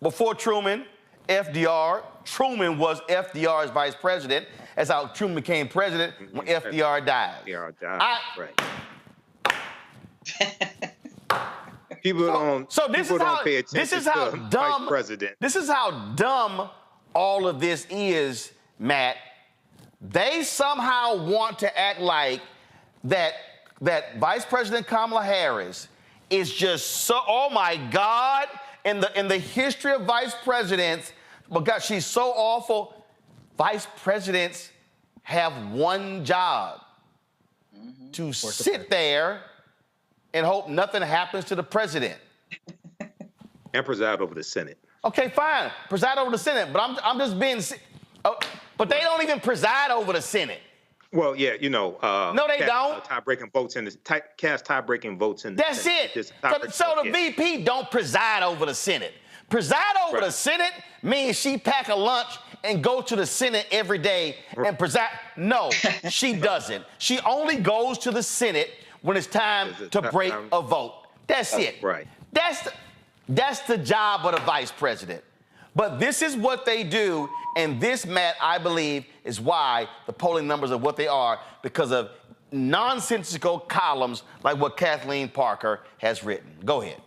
Speaker 8: before Truman, FDR, Truman was FDR's vice president. That's how Truman became president when FDR died.
Speaker 20: FDR died, right. People don't pay attention to vice president.
Speaker 8: This is how dumb all of this is, Matt. They somehow want to act like that Vice President Kamala Harris is just so, oh my God, in the history of vice presidents, because she's so awful. Vice presidents have one job, to sit there and hope nothing happens to the president.
Speaker 20: And preside over the Senate.
Speaker 8: Okay, fine, preside over the Senate, but I'm just being, but they don't even preside over the Senate.
Speaker 20: Well, yeah, you know.
Speaker 8: No, they don't.
Speaker 20: Tie-breaking votes in the cast tie-breaking votes in the
Speaker 8: That's
Speaker 20: Senate.
Speaker 8: it. So the VP don't preside over the Senate. Preside over the Senate means she pack a lunch and go to the Senate every day and preside. No, she doesn't. She only goes to the Senate when it's time to break a vote. That's it.
Speaker 20: Right.
Speaker 8: That's the job of the vice president. But this is what they do, and this, Matt, I believe, is why the polling numbers are what they are, because of nonsensical columns like what Kathleen Parker has written. Go ahead.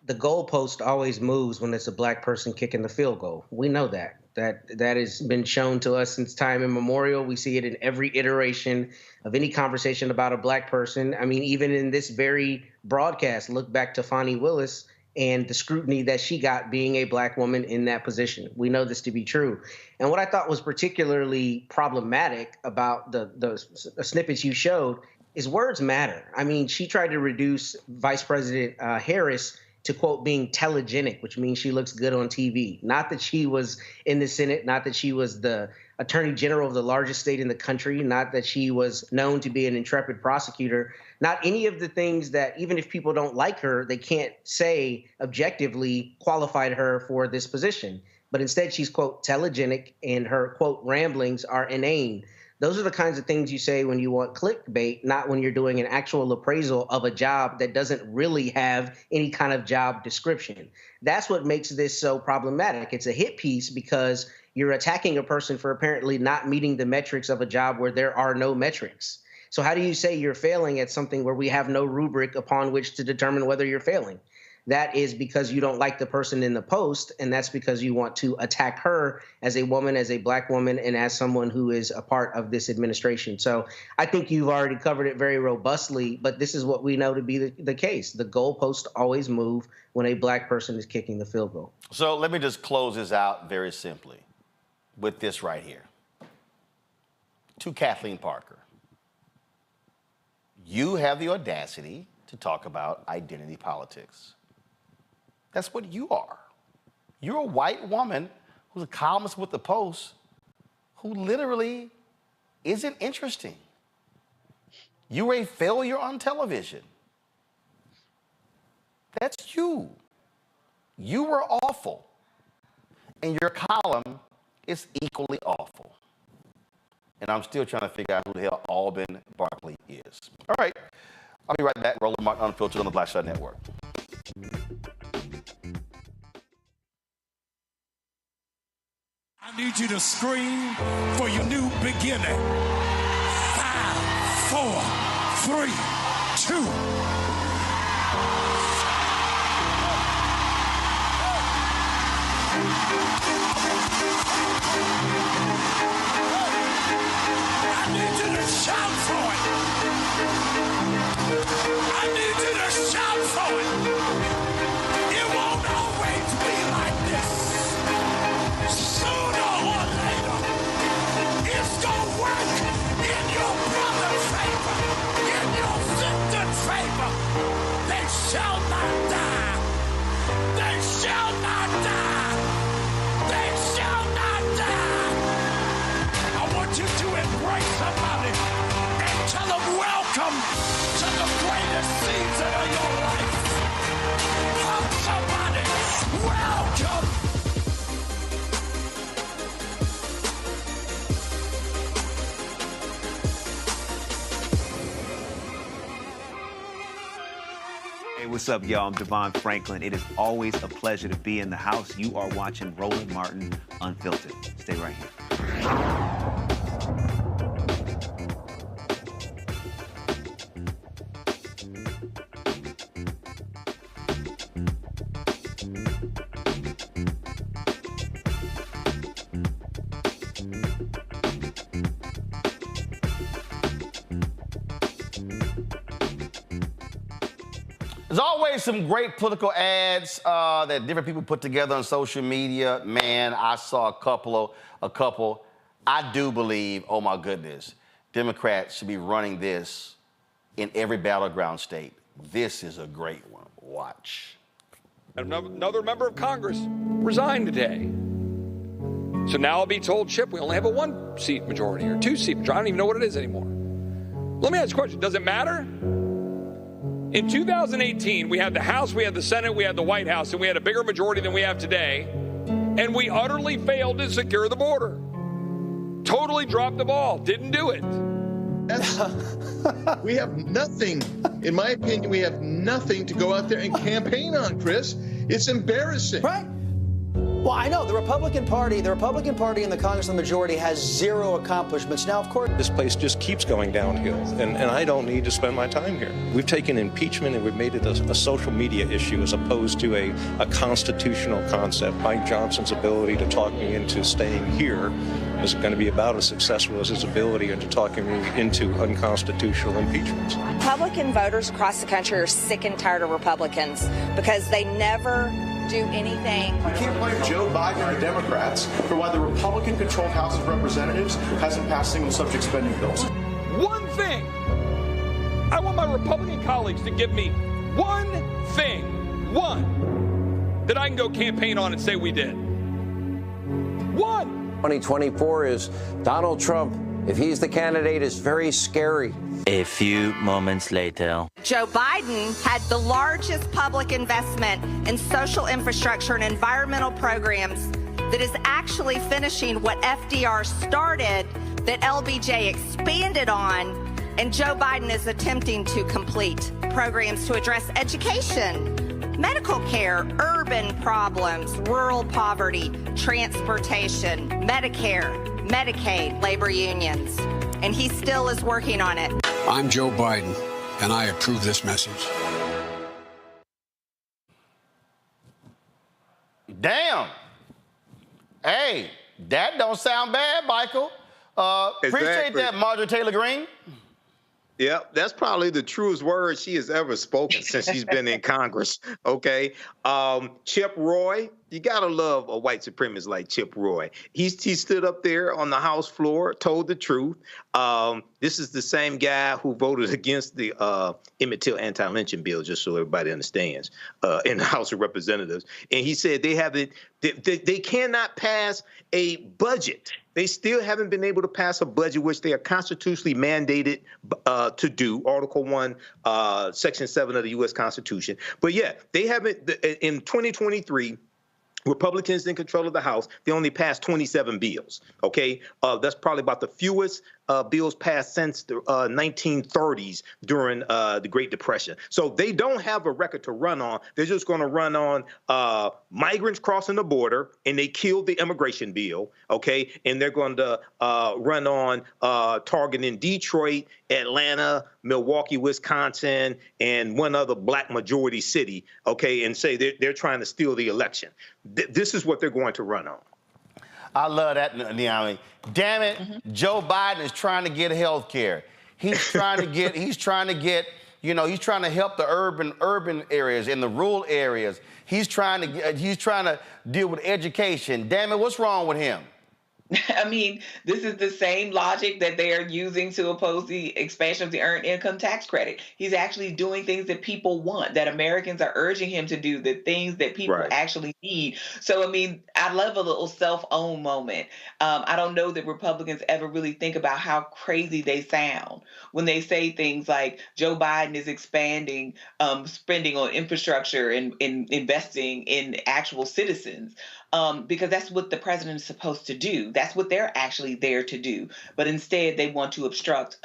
Speaker 17: The goalpost always moves when it's a black person kicking the field goal. We know that. That has been shown to us since time immemorial. We see it in every iteration of any conversation about a black person. I mean, even in this very broadcast, look back to Fani Willis and the scrutiny that she got being a black woman in that position. We know this to be true. And what I thought was particularly problematic about the snippets you showed is words matter. I mean, she tried to reduce Vice President Harris to, quote, being telegenic, which means she looks good on TV. Not that she was in the Senate, not that she was the attorney general of the largest state in the country, not that she was known to be an intrepid prosecutor, not any of the things that, even if people don't like her, they can't say objectively qualified her for this position. But instead, she's, quote, telegenic, and her, quote, ramblings are inane. Those are the kinds of things you say when you want clickbait, not when you're doing an actual appraisal of a job that doesn't really have any kind of job description. That's what makes this so problematic. It's a hit piece because you're attacking a person for apparently not meeting the metrics of a job where there are no metrics. So how do you say you're failing at something where we have no rubric upon which to determine whether you're failing? That is because you don't like the person in the post, and that's because you want to attack her as a woman, as a black woman, and as someone who is a part of this administration. So I think you've already covered it very robustly, but this is what we know to be the case. The goalposts always move when a black person is kicking the field goal.
Speaker 8: So let me just close this out very simply with this right here. To Kathleen Parker, you have the audacity to talk about identity politics. That's what you are. You're a white woman who's a columnist with the Post who literally isn't interesting. You're a failure on television. That's you. You were awful. And your column is equally awful. And I'm still trying to figure out who the hell Alban Barkley is. All right. I'll be right back. Roland Martin Unfiltered on the Black Star Network.
Speaker 1: I need you to scream for your new beginning. 5, 4, 3, 2. I need you to shout for it. I need you to shout for it. It won't always be like this. Sooner or later, it's gonna work in your brother's favor, in your sister's favor. They shall not die. They shall not die. They shall not die. I want you to embrace somebody and tell them welcome to the greatest season of your life. Hug somebody. Welcome.
Speaker 2: Hey, what's up, y'all? I'm Devon Franklin. It is always a pleasure to be in the house. You are watching Roland Martin Unfiltered. Stay right here.
Speaker 8: There's always some great political ads that different people put together on social media. Man, I saw a couple. I do believe, oh my goodness, Democrats should be running this in every battleground state. This is a great one. Watch.
Speaker 3: Another member of Congress resigned today. So now I'll be told, Chip, we only have a 1-seat majority or 2-seat majority. I don't even know what it is anymore. Let me ask you a question. Does it matter? In 2018, we had the House, we had the Senate, we had the White House, and we had a bigger majority than we have today. And we utterly failed to secure the border. Totally dropped the ball. Didn't do it.
Speaker 6: We have nothing, in my opinion, we have nothing to go out there and campaign on, Chris. It's embarrassing.
Speaker 7: Right.
Speaker 4: Well, I know the Republican Party in the Congress, the majority has zero accomplishments. Now, of course,
Speaker 5: this place just keeps going downhill, and I don't need to spend my time here. We've taken impeachment and we've made it a social media issue as opposed to a constitutional concept. Mike Johnson's ability to talk me into staying here is going to be about as successful as his ability into talking me into unconstitutional impeachments.
Speaker 7: Republican voters across the country are sick and tired of Republicans because they never do anything.
Speaker 11: You can't blame Joe Biden and the Democrats for why the Republican-controlled House of Representatives hasn't passed single-subject spending bills.
Speaker 3: One thing. I want my Republican colleagues to give me one thing, that I can go campaign on and say we did. One.
Speaker 18: 2024 is Donald Trump. If he's the candidate, is very scary.
Speaker 21: A few moments later.
Speaker 7: Joe Biden had the largest public investment in social infrastructure and environmental programs that is actually finishing what FDR started, that LBJ expanded on, and Joe Biden is attempting to complete programs to address education, medical care, urban problems, rural poverty, transportation, Medicare, Medicaid, labor unions. And he still is working on it.
Speaker 22: I'm Joe Biden, and I approve this message.
Speaker 8: Damn. Hey, that don't sound bad, Michael. Appreciate that, Marjorie Taylor Greene.
Speaker 20: Yep, that's probably the truest word she has ever spoken since she's been in Congress. Okay, Chip Roy, you gotta love a white supremacist like Chip Roy. He stood up there on the House floor, told the truth. This is the same guy who voted against the Emmett Till anti-lynching bill, just so everybody understands, in the House of Representatives. And he said they cannot pass a budget. They still haven't been able to pass a budget, which they are constitutionally mandated to do, Article 1, Section 7 of the U.S. Constitution. But yeah, they haven't, in 2023, Republicans in control of the House, they only passed 27 bills, okay? That's probably about the fewest bills passed since the 1930s during the Great Depression. So they don't have a record to run on. They're just going to run on migrants crossing the border, and they killed the immigration bill, okay? And they're going to run on targeting Detroit, Atlanta, Milwaukee, Wisconsin, and one other black majority city, okay, and say they're trying to steal the election. This is what they're going to run on.
Speaker 8: I love that, Niami. Damn it, Joe Biden is trying to get health care. He's trying to get, he's trying to help the urban areas and the rural areas. He's trying to deal with education. Damn it, what's wrong with him?
Speaker 15: I mean, this is the same logic that they are using to oppose the expansion of the earned income tax credit. He's actually doing things that people want, that Americans are urging him to do, the things that people actually need. So, I mean, I love a little self-own moment. I don't know that Republicans ever really think about how crazy they sound when they say things like Joe Biden is expanding spending on infrastructure and investing in actual citizens. Because that's what the president is supposed to do. That's what they're actually there to do. But instead, they want to obstruct.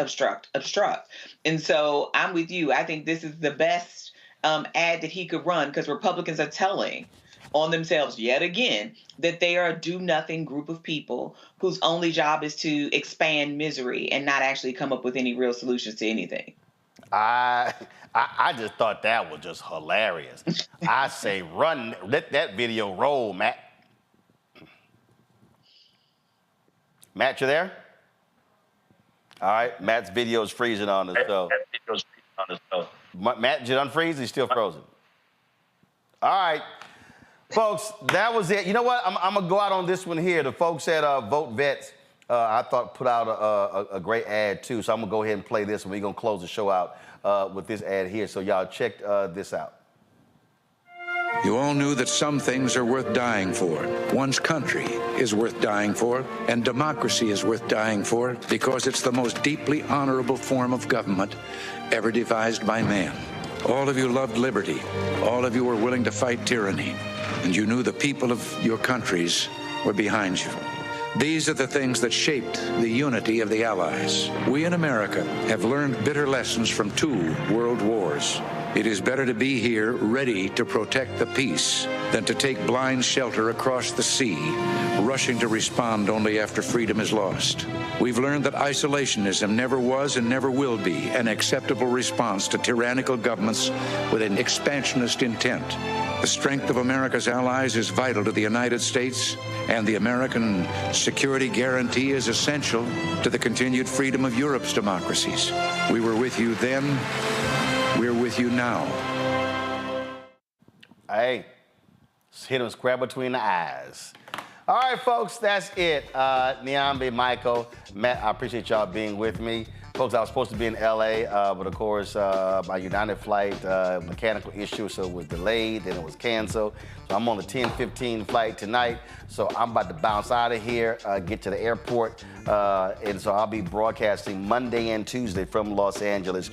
Speaker 15: And so I'm with you. I think this is the best ad that he could run, because Republicans are telling on themselves yet again that they are a do-nothing group of people whose only job is to expand misery and not actually come up with any real solutions to anything.
Speaker 8: I just thought that was just hilarious. I say run, let that video roll, Matt. Matt, you there? All right, Matt's video is freezing on us, so. Matt, did you unfreeze? He's still frozen. All right, folks, that was it. You know what? I'm gonna go out on this one here. The folks at Vote Vets, I thought put out a great ad too, so I'm gonna go ahead and play this, and we're gonna close the show out with this ad here. So y'all check this out.
Speaker 23: You all knew that some things are worth dying for. One's country is worth dying for, and democracy is worth dying for, because it's the most deeply honorable form of government ever devised by man. All of you loved liberty. All of you were willing to fight tyranny, and you knew the people of your countries were behind you. These are the things that shaped the unity of the Allies. We in America have learned bitter lessons from 2 world wars. It is better to be here ready to protect the peace than to take blind shelter across the sea, rushing to respond only after freedom is lost. We've learned that isolationism never was and never will be an acceptable response to tyrannical governments with an expansionist intent. The strength of America's allies is vital to the United States, and the American security guarantee is essential to the continued freedom of Europe's democracies. We were with you then. We're with you now.
Speaker 8: Hey, hit him square between the eyes. All right, folks, that's it. Niambi, Michael, Matt, I appreciate y'all being with me. Folks, I was supposed to be in L.A., but of course, my United flight, mechanical issue, so it was delayed, then it was canceled. So I'm on the 10:15 flight tonight, so I'm about to bounce out of here, get to the airport, and so I'll be broadcasting Monday and Tuesday from Los Angeles.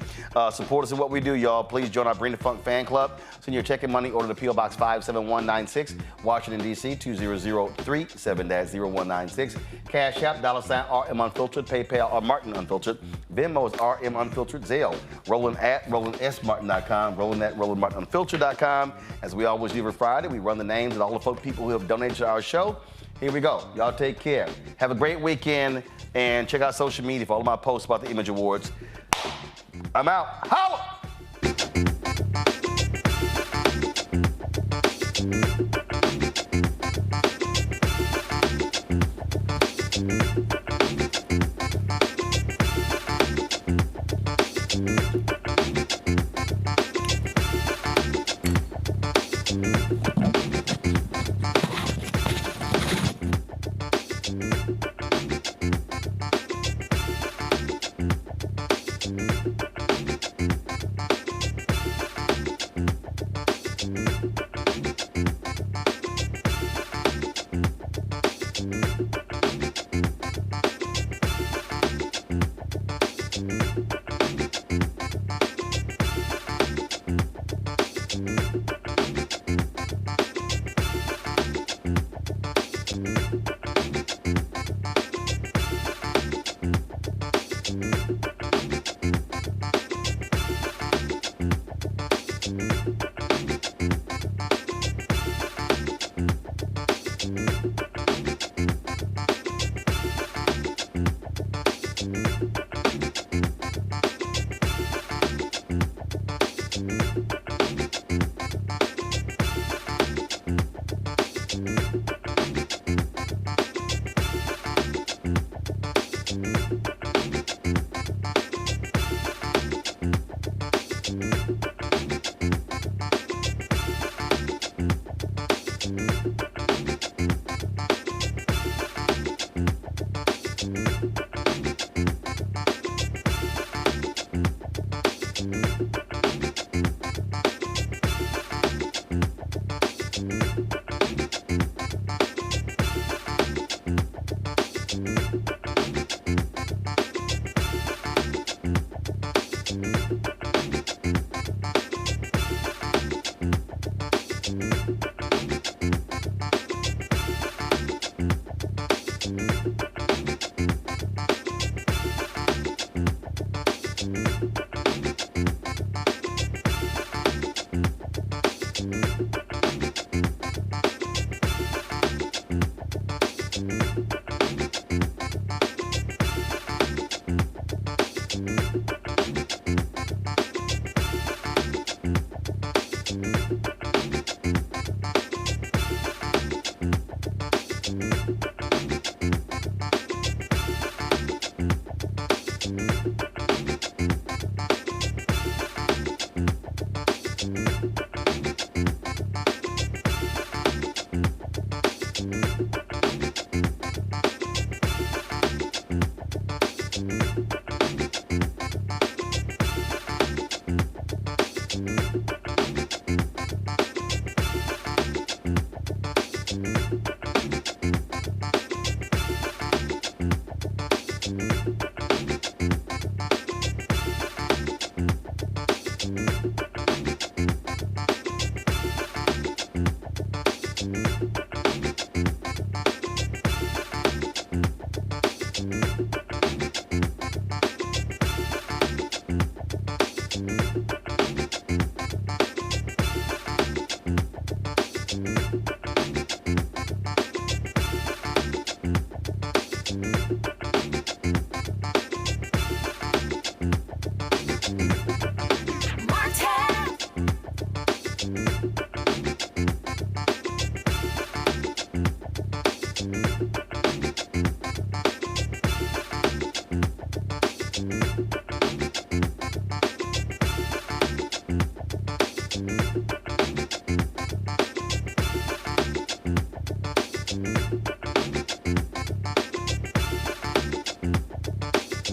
Speaker 8: Support us in what we do, y'all. Please join our Bring the Funk fan club. Send your check and money order to P.O. Box 57196, Washington, D.C. 20037-0196. Cash App, $RM Unfiltered, PayPal, or Martin Unfiltered. Venmo is RM Unfiltered, Zelle. Roland at RolandSMartin.com, Roland at RolandMartinUnfiltered.com. As we always do every Friday, we run the names of all the people who have donated to our show. Here we go. Y'all take care. Have a great weekend, and check out social media for all of my posts about the Image Awards. I'm out. Holla!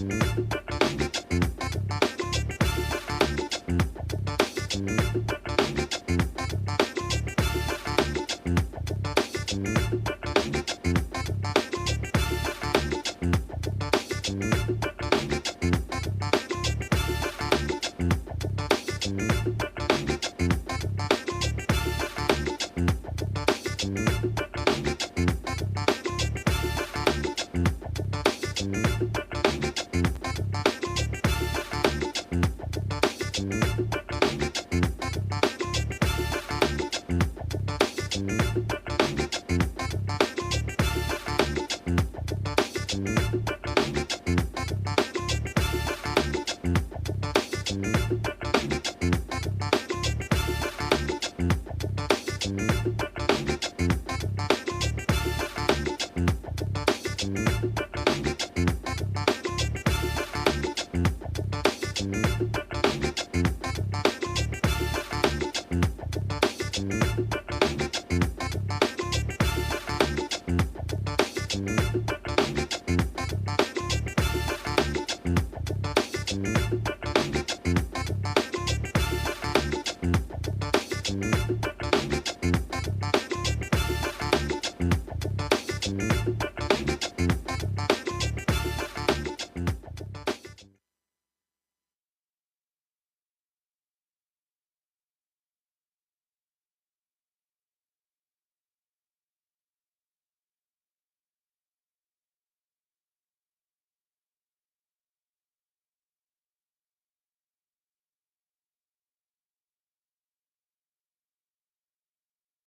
Speaker 8: right.